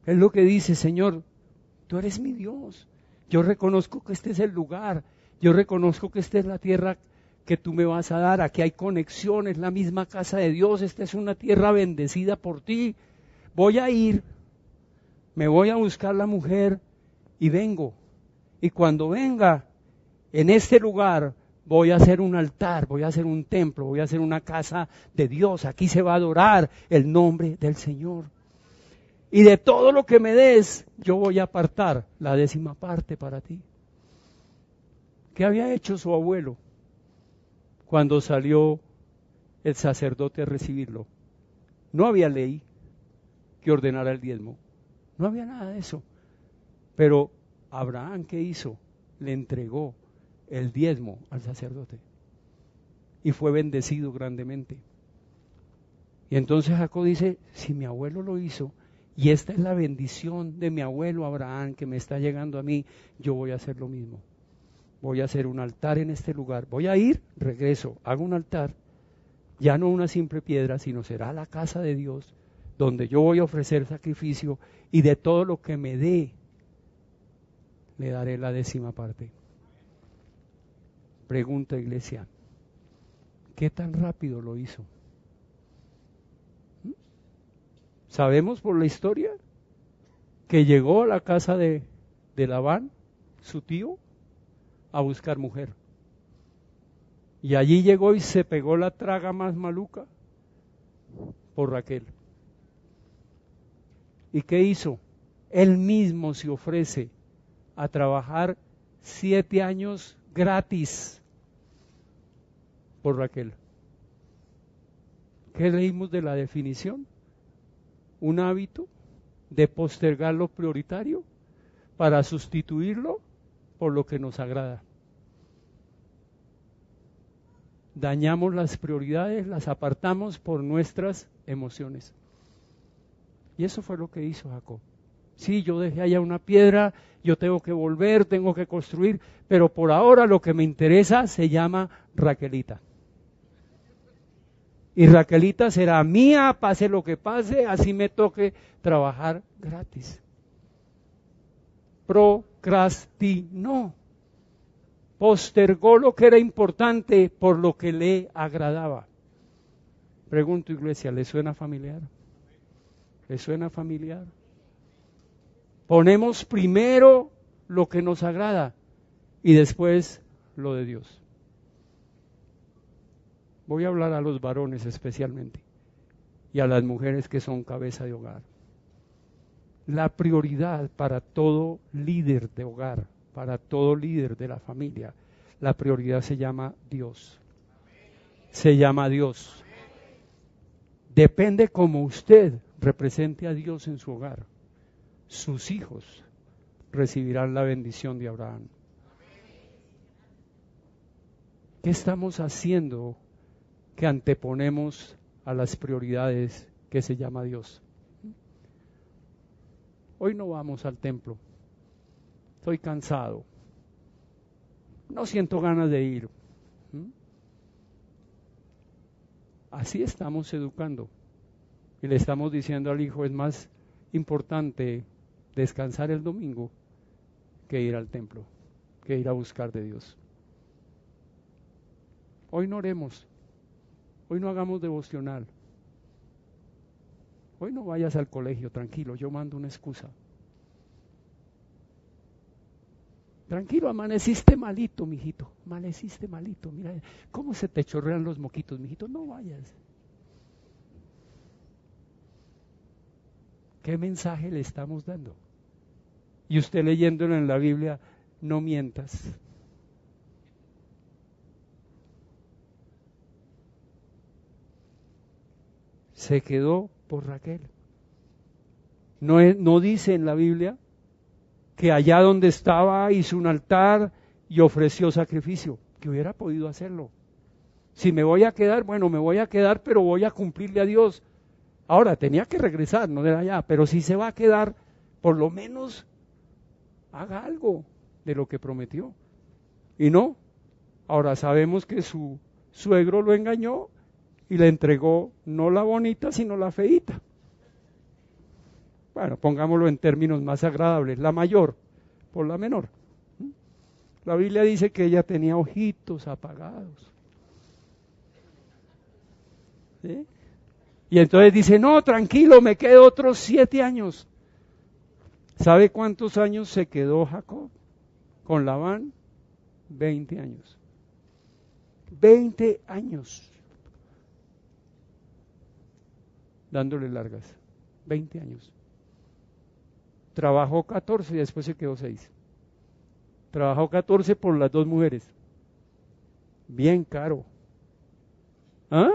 Es lo que dice, Señor, tú eres mi Dios. Yo reconozco que este es el lugar. Yo reconozco que esta es la tierra que tú me vas a dar. Aquí hay conexión, es la misma casa de Dios. Esta es una tierra bendecida por ti. Voy a ir, me voy a buscar la mujer y vengo. Y cuando venga, en este lugar voy a hacer un altar, voy a hacer un templo, voy a hacer una casa de Dios. Aquí se va a adorar el nombre del Señor. Y de todo lo que me des, yo voy a apartar la 10ª parte para ti. ¿Qué había hecho su abuelo cuando salió el sacerdote a recibirlo. No había ley que ordenara el diezmo, no había nada de eso. Pero Abraham, ¿qué hizo? Le entregó el diezmo al sacerdote y fue bendecido grandemente. Y entonces Jacob dice, si mi abuelo lo hizo, y esta es la bendición de mi abuelo Abraham que me está llegando a mí, yo voy a hacer lo mismo. Voy a hacer un altar en este lugar. Voy a ir, regreso, hago un altar, ya no una simple piedra, sino será la casa de Dios, donde yo voy a ofrecer sacrificio, y de todo lo que me dé, le daré la 10ª parte. Pregunta, iglesia, ¿qué tan rápido lo hizo? Sabemos por la historia que llegó a la casa de Labán, su tío, a buscar mujer. Y allí llegó y se pegó la traga más maluca por Raquel. ¿Y qué hizo? Él mismo se ofrece a trabajar 7 años gratis por Raquel. ¿Qué leímos de la definición? Un hábito de postergar lo prioritario para sustituirlo por lo que nos agrada. Dañamos las prioridades, las apartamos por nuestras emociones. Y eso fue lo que hizo Jacob. Sí, yo dejé allá una piedra, yo tengo que volver, tengo que construir, pero por ahora lo que me interesa se llama Raquelita. Y Raquelita será mía, pase lo que pase, así me toque trabajar gratis. Procrastinó. Postergó lo que era importante por lo que le agradaba. Pregunto, iglesia, ¿le suena familiar? ¿Le suena familiar? Ponemos primero lo que nos agrada y después lo de Dios. Voy a hablar a los varones especialmente y a las mujeres que son cabeza de hogar. La prioridad para todo líder de hogar, para todo líder de la familia, la prioridad se llama Dios. Se llama Dios. Depende cómo usted represente a Dios en su hogar. Sus hijos recibirán la bendición de Abraham. ¿Qué estamos haciendo que anteponemos a las prioridades que se llama Dios? Hoy no vamos al templo. Estoy cansado. No siento ganas de ir. Así estamos educando. Y le estamos diciendo al hijo, es más importante descansar el domingo que ir al templo, que ir a buscar de Dios. Hoy no oremos. Hoy no hagamos devocional. Hoy no vayas al colegio, tranquilo, yo mando una excusa. Tranquilo, amaneciste malito, mijito, amaneciste malito, mira, cómo se te chorrean los moquitos, mijito, no vayas. ¿Qué mensaje le estamos dando? Y usted leyéndolo en la Biblia, no mientas. Se quedó por Raquel. No dice en la Biblia que allá donde estaba hizo un altar y ofreció sacrificio, que hubiera podido hacerlo. Si me voy a quedar, bueno, me voy a quedar, pero voy a cumplirle a Dios. Ahora, tenía que regresar, no era allá, pero si se va a quedar, por lo menos haga algo de lo que prometió. Y no, ahora sabemos que su suegro lo engañó y le entregó no la bonita, sino la feíta. Bueno, pongámoslo en términos más agradables, la mayor por la menor. La Biblia dice que ella tenía ojitos apagados. ¿Sí? Y entonces dice, no, tranquilo, me quedo otros 7 años. ¿Sabe cuántos años se quedó Jacob con Labán? 20 años. 20 años. Dándole largas. 20 años. Trabajó 14 y después se quedó 6. Trabajó 14 por las 2 mujeres. Bien caro. ¿Ah?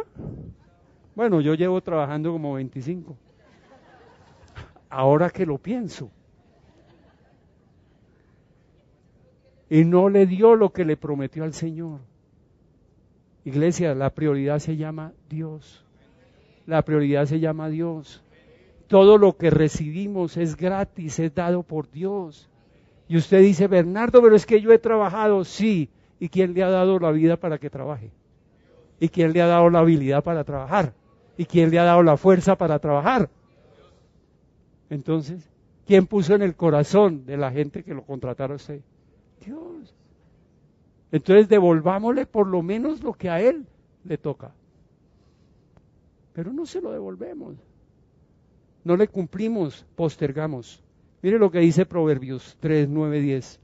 Bueno, yo llevo trabajando como 25. Ahora que lo pienso. Y no le dio lo que le prometió al Señor. Iglesia, la prioridad se llama Dios. La prioridad se llama Dios. Todo lo que recibimos es gratis, es dado por Dios. Y usted dice, Bernardo, pero es que yo he trabajado. Sí. ¿Y quién le ha dado la vida para que trabaje? ¿Y quién le ha dado la habilidad para trabajar? ¿Y quién le ha dado la fuerza para trabajar? Entonces, ¿quién puso en el corazón de la gente que lo contratara a usted? Dios. Entonces devolvámosle por lo menos lo que a él le toca. Pero no se lo devolvemos. No le cumplimos, postergamos. Mire lo que dice Proverbios 3, 9, 10.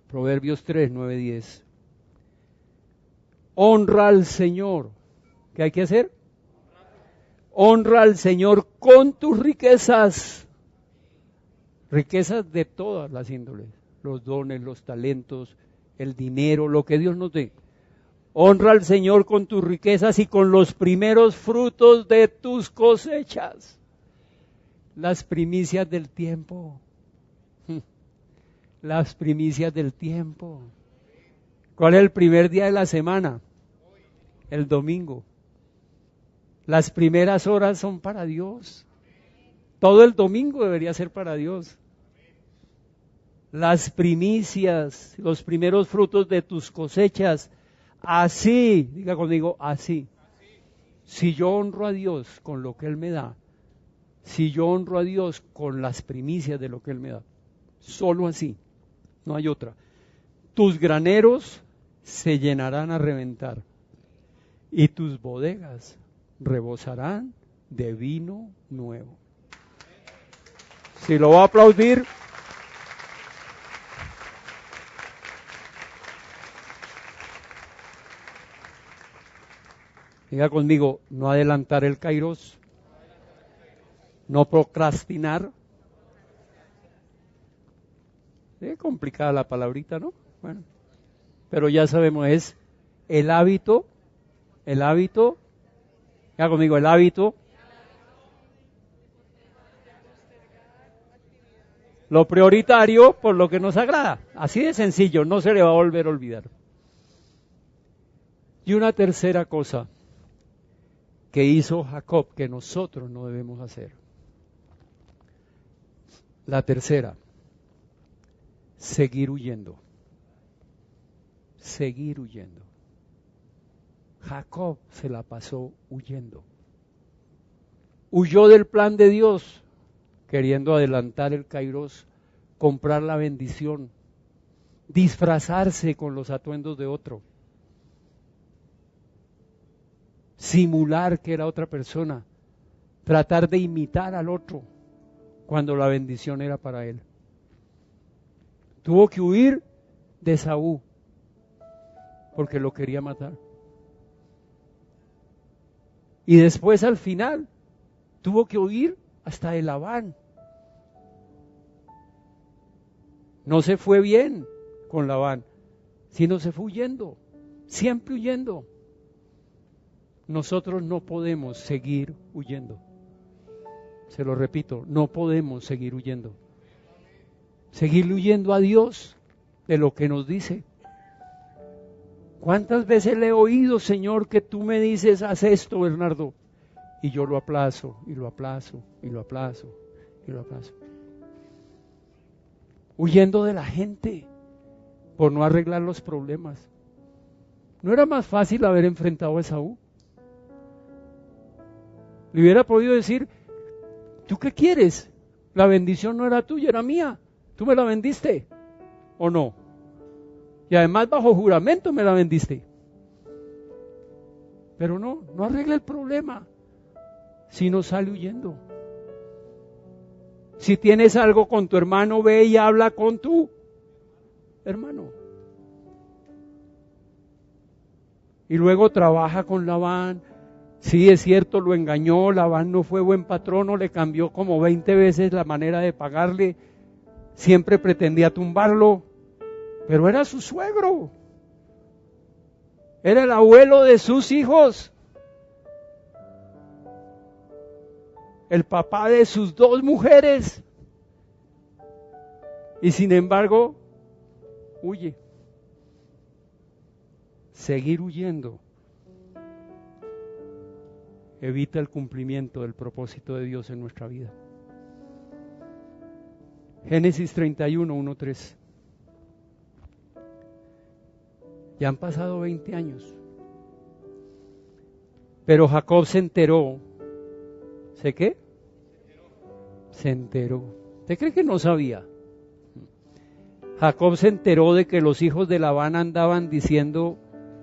Proverbios 3, 9, 10. Honra al Señor. ¿Qué hay que hacer? Honra al Señor con tus riquezas. Riquezas de todas las índoles. Los dones, los talentos, el dinero, lo que Dios nos dé. Honra al Señor con tus riquezas y con los primeros frutos de tus cosechas. Las primicias del tiempo. Las primicias del tiempo. ¿Cuál es el primer día de la semana? El domingo. Las primeras horas son para Dios. Todo el domingo debería ser para Dios. Las primicias, los primeros frutos de tus cosechas. Así, diga conmigo, así. Si yo honro a Dios con lo que Él me da, si yo honro a Dios con las primicias de lo que Él me da, solo así, no hay otra. Tus graneros se llenarán a reventar y tus bodegas rebosarán de vino nuevo. Si lo va a aplaudir, diga conmigo, no adelantar el kairos, no procrastinar. Es complicada la palabrita, ¿no? Bueno, pero ya sabemos, es el hábito, diga conmigo, el hábito, lo prioritario por lo que nos agrada. Así de sencillo, no se le va a volver a olvidar. Y una tercera cosa que hizo Jacob que nosotros no debemos hacer. La tercera, seguir huyendo. Seguir huyendo. Jacob se la pasó huyendo. Huyó del plan de Dios, queriendo adelantar el kairos, comprar la bendición, disfrazarse con los atuendos de otro, simular que era otra persona, tratar de imitar al otro cuando la bendición era para él. Tuvo que huir de Esaú porque lo quería matar. Y después al final tuvo que huir hasta de Labán. No se fue bien con Labán, sino se fue huyendo, siempre huyendo. Nosotros no podemos seguir huyendo. Se lo repito, no podemos seguir huyendo. Seguir huyendo a Dios de lo que nos dice. ¿Cuántas veces le he oído, Señor, que tú me dices, haz esto, Bernardo? Y yo lo aplazo, y lo aplazo, y lo aplazo, y lo aplazo. Huyendo de la gente por no arreglar los problemas. ¿No era más fácil haber enfrentado a Esaú? Le hubiera podido decir, ¿tú qué quieres? La bendición no era tuya, era mía. ¿Tú me la vendiste o no? Y además bajo juramento me la vendiste. Pero no arregla el problema, sino sale huyendo. Si tienes algo con tu hermano, ve y habla con tu hermano. Y luego trabaja con Labán. Sí, es cierto, lo engañó, Labán no fue buen patrono, le cambió como 20 veces la manera de pagarle, siempre pretendía tumbarlo, pero era su suegro. Era el abuelo de sus hijos. El papá de sus 2 mujeres. Y sin embargo, huye. Seguir huyendo evita el cumplimiento del propósito de Dios en nuestra vida. Génesis 31, 1-3. Ya han pasado 20 años. Pero Jacob se enteró. ¿Sé qué? Se enteró. ¿Usted cree que no sabía? Jacob se enteró de que los hijos de Labán andaban diciendo: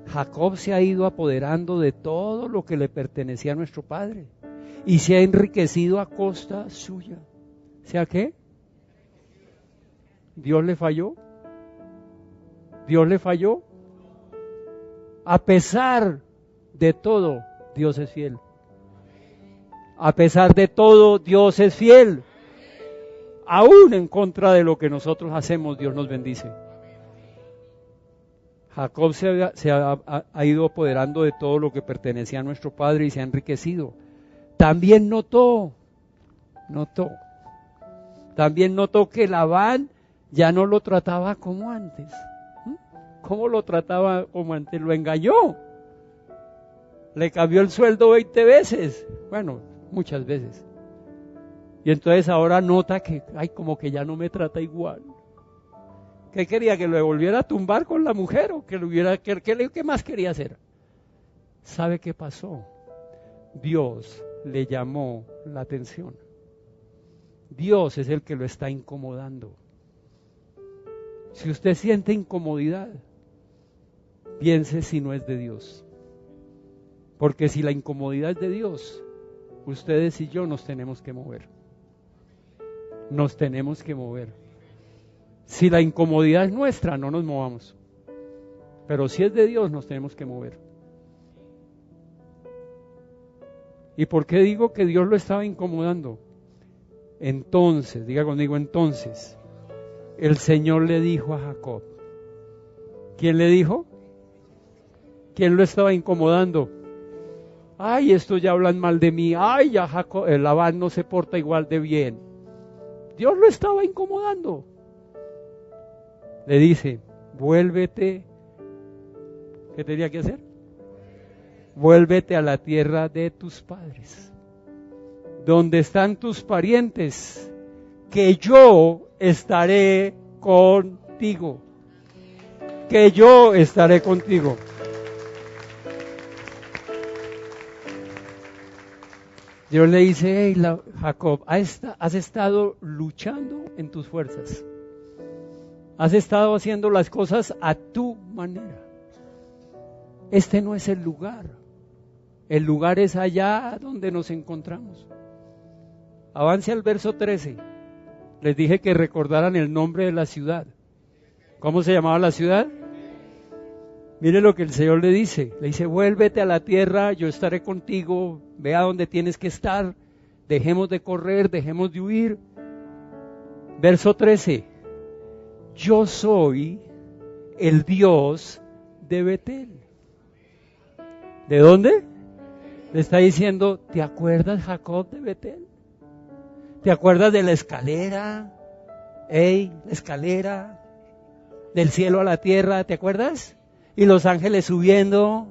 Jacob se ha ido apoderando de todo lo que le pertenecía a nuestro padre y se ha enriquecido a costa suya. ¿Sea qué? ¿Dios le falló? ¿Dios le falló? A pesar de todo, Dios es fiel. A pesar de todo, Dios es fiel. Aún en contra de lo que nosotros hacemos, Dios nos bendice. Jacob se ha ido apoderando de todo lo que pertenecía a nuestro padre y se ha enriquecido. También notó que Labán ya no lo trataba como antes. ¿Cómo lo trataba como antes? Lo engañó. Le cambió el sueldo 20 veces. Bueno, muchas veces. Y entonces ahora nota que, como que ya no me trata igual. ¿Qué quería? ¿Que lo volviera a tumbar con la mujer? ¿O que lo hubiera, qué más quería hacer? ¿Sabe qué pasó? Dios le llamó la atención. Dios es el que lo está incomodando. Si usted siente incomodidad, piense si no es de Dios. Porque si la incomodidad es de Dios, ustedes y yo nos tenemos que mover. Nos tenemos que mover. Si la incomodidad es nuestra, no nos movamos. Pero si es de Dios, nos tenemos que mover. ¿Y por qué digo que Dios lo estaba incomodando? Entonces, diga conmigo, entonces, el Señor le dijo a Jacob. ¿Quién le dijo? ¿Quién lo estaba incomodando? Ay, estos ya hablan mal de mí. Ay, ya Jacob, el Labán no se porta igual de bien. Dios lo estaba incomodando. Le dice, vuélvete. ¿Qué tenía que hacer? Vuélvete a la tierra de tus padres, donde están tus parientes, que yo estaré contigo. Que yo estaré contigo. Dios le dice, hey, Jacob, has estado luchando en tus fuerzas. Has estado haciendo las cosas a tu manera. Este no es el lugar. El lugar es allá donde nos encontramos. Avance al verso 13. Les dije que recordaran el nombre de la ciudad. ¿Cómo se llamaba la ciudad? Mire lo que el Señor le dice. Le dice, vuélvete a la tierra, yo estaré contigo. Ve a donde tienes que estar. Dejemos de correr, dejemos de huir. Verso 13. Yo soy el Dios de Betel. ¿De dónde? Le está diciendo, ¿te acuerdas, Jacob, de Betel? ¿Te acuerdas de la escalera? La escalera del cielo a la tierra, ¿te acuerdas? Y los ángeles subiendo,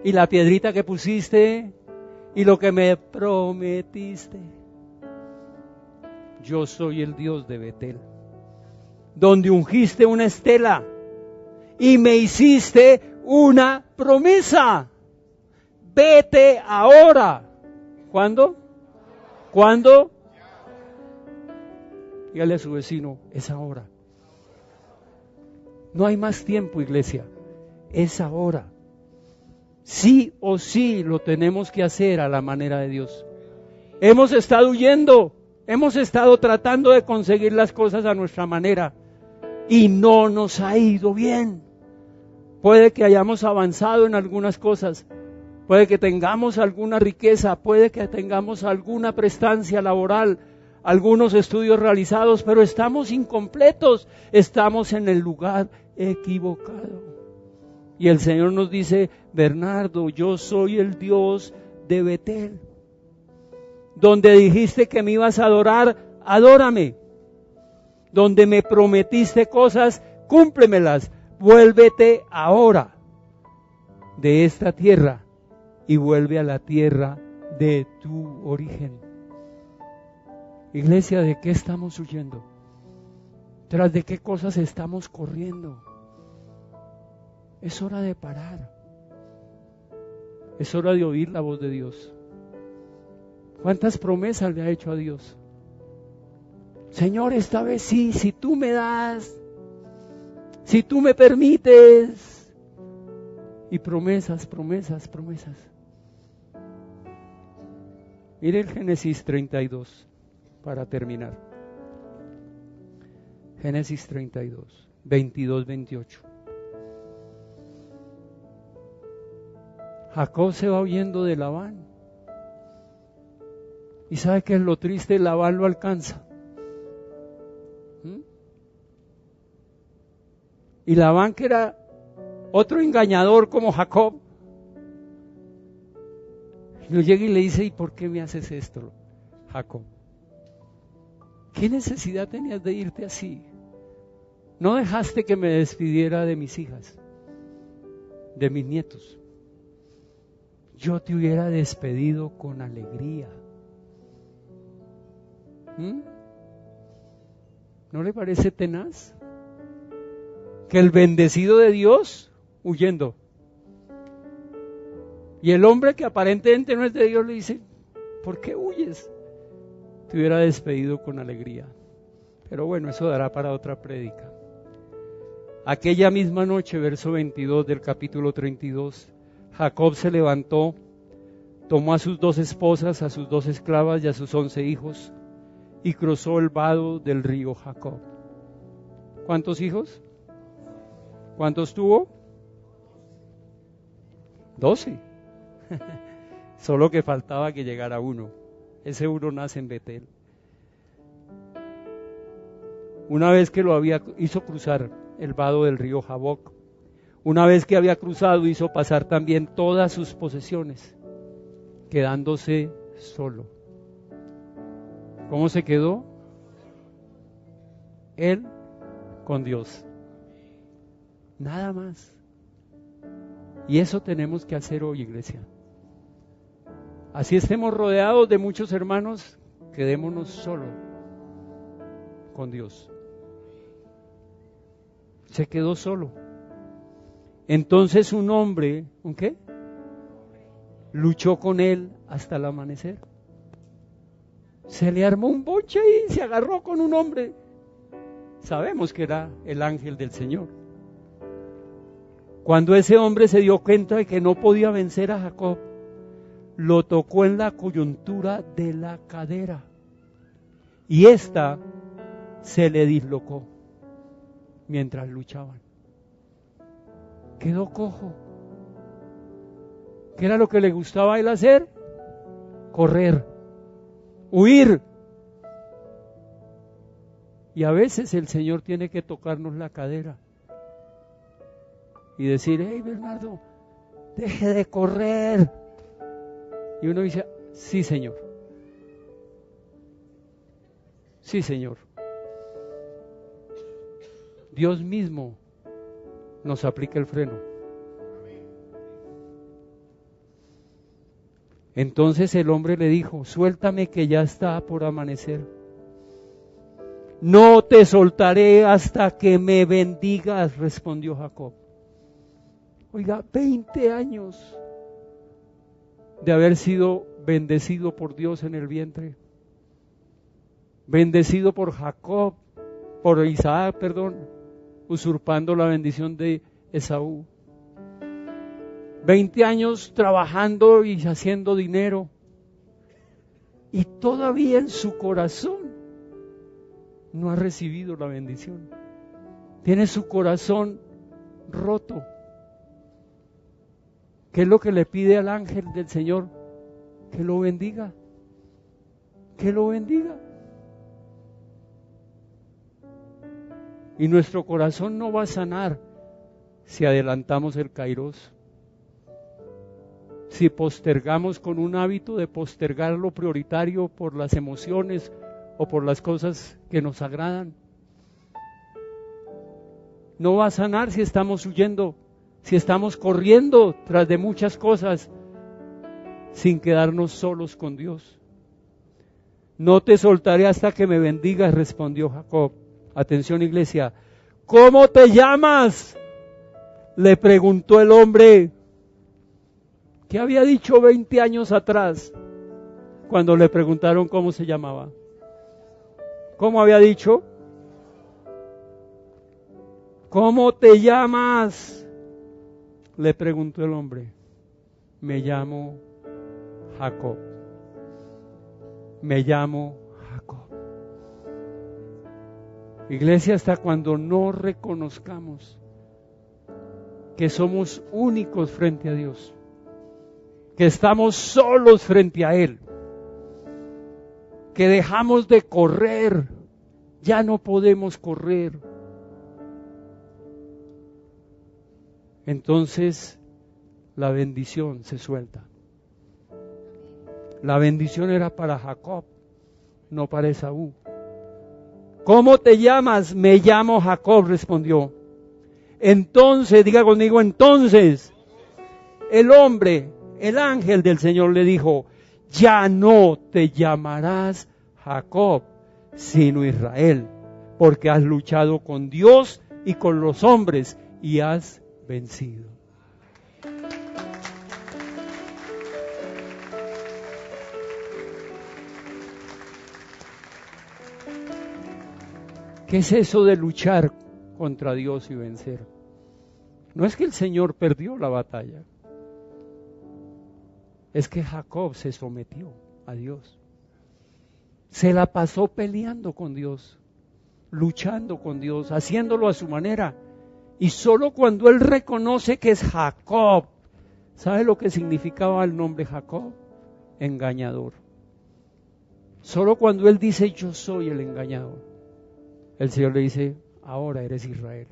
y la piedrita que pusiste, y lo que me prometiste. Yo soy el Dios de Betel, donde ungiste una estela, y me hiciste una promesa. Vete ahora. ¿Cuándo? ¿Cuándo? Dígale a su vecino, es ahora. No hay más tiempo, iglesia. Es ahora. Sí o sí lo tenemos que hacer a la manera de Dios. Hemos estado huyendo, hemos estado tratando de conseguir las cosas a nuestra manera y no nos ha ido bien. Puede que hayamos avanzado en algunas cosas, puede que tengamos alguna riqueza, puede que tengamos alguna prestancia laboral, algunos estudios realizados, pero estamos incompletos, estamos en el lugar equivocado. Y el Señor nos dice: Bernardo, yo soy el Dios de Betel. Donde dijiste que me ibas a adorar, adórame. Donde me prometiste cosas, cúmplemelas. Vuélvete ahora de esta tierra y vuelve a la tierra de tu origen. Iglesia, ¿de qué estamos huyendo? ¿Tras de qué cosas estamos corriendo? Es hora de parar. Es hora de oír la voz de Dios. ¿Cuántas promesas le ha hecho a Dios? Señor, esta vez sí, si tú me das, si tú me permites. Y promesas, promesas, promesas. Mire el Génesis 32, para terminar. Génesis 32, 22, 28. Jacob se va huyendo de Labán. ¿Y sabe qué es lo triste? Labán lo alcanza. Y Labán, que era otro engañador como Jacob, lo llega y le dice: ¿y por qué me haces esto, Jacob? ¿Qué necesidad tenías de irte así? No dejaste que me despidiera de mis hijas, de mis nietos. Yo te hubiera despedido con alegría. ¿No le parece tenaz? Que el bendecido de Dios huyendo. Y el hombre que aparentemente no es de Dios le dice: ¿por qué huyes? Te hubiera despedido con alegría. Pero bueno, eso dará para otra prédica. Aquella misma noche, verso 22 del capítulo 32, Jacob se levantó, tomó a sus 2 esposas, a sus 2 esclavas y a sus 11 hijos, y cruzó el vado del río Jacob. ¿Cuántos hijos? ¿Cuántos tuvo? 12. Solo que faltaba que llegara uno. Ese uno nace en Betel. Una vez que hizo cruzar el vado del río Jaboc, una vez que había cruzado, hizo pasar también todas sus posesiones, quedándose solo. ¿Cómo se quedó? Él con Dios. Nada más. Y eso tenemos que hacer hoy, iglesia. Así estemos rodeados de muchos hermanos, quedémonos solo con Dios. Se quedó solo. Entonces un hombre, ¿un qué? Luchó con él hasta el amanecer. Se le armó un boche y se agarró con un hombre. Sabemos que era el ángel del Señor. Cuando ese hombre se dio cuenta de que no podía vencer a Jacob, lo tocó en la coyuntura de la cadera y ésta se le dislocó mientras luchaban. Quedó cojo. ¿Qué era lo que le gustaba a él hacer? Correr, huir. Y a veces el Señor tiene que tocarnos la cadera y decir: hey, Bernardo, deje de correr. Y uno dice: sí, Señor. Sí, Señor. Dios mismo nos aplica el freno. Entonces el hombre le dijo: suéltame que ya está por amanecer. No te soltaré hasta que me bendigas, respondió Jacob. Oiga, 20 años de haber sido bendecido por Dios en el vientre. Bendecido por Isaac, usurpando la bendición de Esaú. 20 años trabajando y haciendo dinero. Y todavía en su corazón no ha recibido la bendición. Tiene su corazón roto. ¿Qué es lo que le pide al ángel del Señor? Que lo bendiga. Que lo bendiga. Y nuestro corazón no va a sanar si adelantamos el kairos, si postergamos con un hábito de postergar lo prioritario por las emociones o por las cosas que nos agradan. No va a sanar si estamos huyendo, si estamos corriendo tras de muchas cosas sin quedarnos solos con Dios. No te soltaré hasta que me bendigas, respondió Jacob. Atención, iglesia. ¿Cómo te llamas?, le preguntó el hombre. ¿Qué había dicho 20 años atrás cuando le preguntaron cómo se llamaba? ¿Cómo había dicho? ¿Cómo te llamas?, le preguntó el hombre. Me llamo Jacob. Me llamo Jacob. Iglesia, hasta cuando no reconozcamos que somos únicos frente a Dios, que estamos solos frente a Él, que dejamos de correr, ya no podemos correr, entonces la bendición se suelta. La bendición era para Jacob, no para Esaú. ¿Cómo te llamas? Me llamo Jacob, respondió. Entonces, diga conmigo, entonces, el hombre, el ángel del Señor le dijo, ya no te llamarás Jacob, sino Israel, porque has luchado con Dios y con los hombres y has vencido. ¿Qué es eso de luchar contra Dios y vencer? No es que el Señor perdió la batalla, es que Jacob se sometió a Dios. Se la pasó peleando con Dios, luchando con Dios, haciéndolo a su manera. Y solo cuando él reconoce que es Jacob, ¿sabe lo que significaba el nombre Jacob? Engañador. Solo cuando él dice yo soy el engañador, el Señor le dice, ahora eres Israel.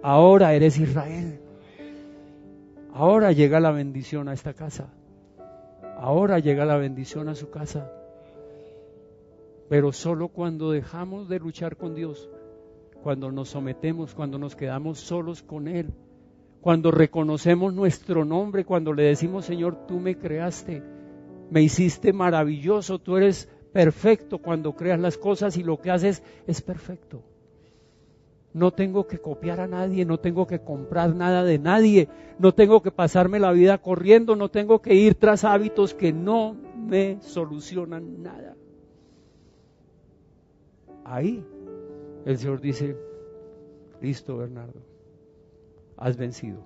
Ahora eres Israel. Ahora llega la bendición a esta casa. Ahora llega la bendición a su casa. Pero solo cuando dejamos de luchar con Dios, cuando nos sometemos, cuando nos quedamos solos con Él, cuando reconocemos nuestro nombre, cuando le decimos, Señor, tú me creaste, me hiciste maravilloso, tú eres perfecto cuando creas las cosas y lo que haces es perfecto. No tengo que copiar a nadie, no tengo que comprar nada de nadie, no tengo que pasarme la vida corriendo, no tengo que ir tras hábitos que no me solucionan nada. Ahí el Señor dice, listo Bernardo, has vencido,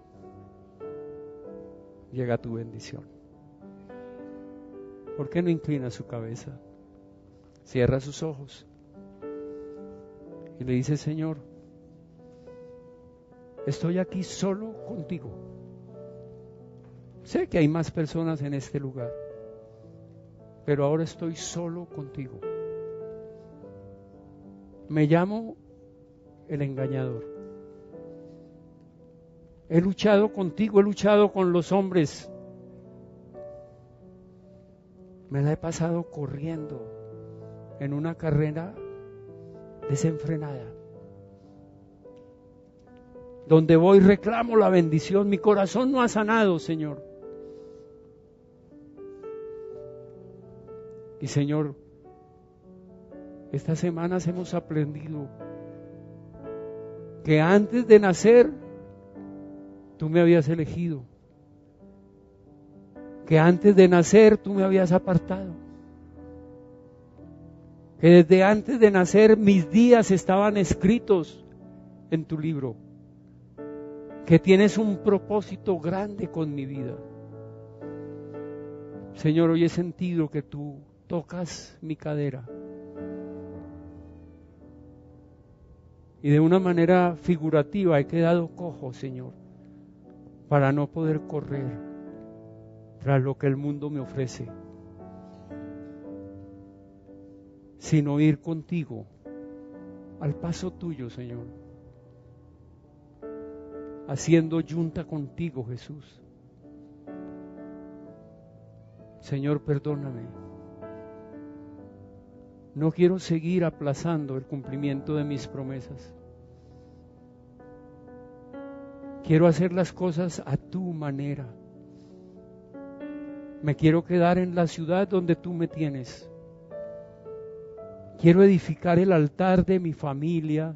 llega tu bendición. ¿Por qué no inclina su cabeza? Cierra sus ojos y le dice, Señor, estoy aquí solo contigo. Sé que hay más personas en este lugar, pero ahora estoy solo contigo. Me llamo el engañador. He luchado contigo, he luchado con los hombres. Me la he pasado corriendo en una carrera desenfrenada. Donde voy reclamo la bendición. Mi corazón no ha sanado, Señor. Y Señor, estas semanas hemos aprendido que antes de nacer tú me habías elegido, que antes de nacer tú me habías apartado, que desde antes de nacer mis días estaban escritos en tu libro, que tienes un propósito grande con mi vida. Señor, hoy he sentido que tú tocas mi cadera y de una manera figurativa he quedado cojo, Señor, para no poder correr tras lo que el mundo me ofrece, sino ir contigo al paso tuyo, Señor. haciendo yunta contigo, Jesús. Señor, perdóname. No quiero seguir aplazando el cumplimiento de mis promesas. Quiero hacer las cosas a tu manera. Me quiero quedar en la ciudad donde tú me tienes. Quiero edificar el altar de mi familia,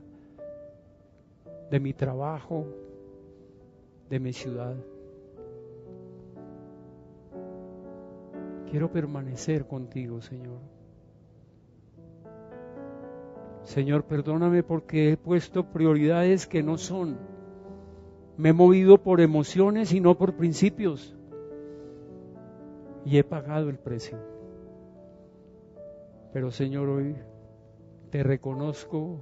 de mi trabajo, de mi ciudad. Quiero permanecer contigo, Señor. Señor, perdóname porque he puesto prioridades que no son. Me he movido por emociones y no por principios. Y he pagado el precio. Pero, Señor, hoy te reconozco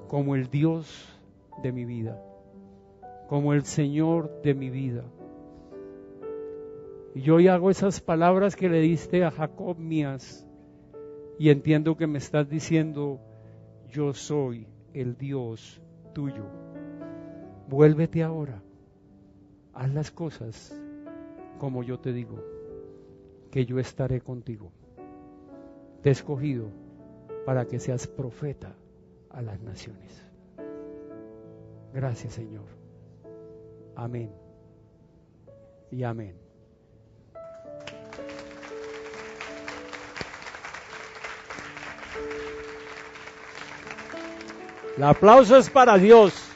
como el Dios de mi vida, como el Señor de mi vida. Y yo hoy hago esas palabras que le diste a Jacob mías, y entiendo que me estás diciendo: yo soy el Dios tuyo. Vuélvete ahora, haz las cosas como yo te digo, que yo estaré contigo. Te he escogido para que seas profeta a las naciones. Gracias, Señor. Amén y amén. El aplauso es para Dios.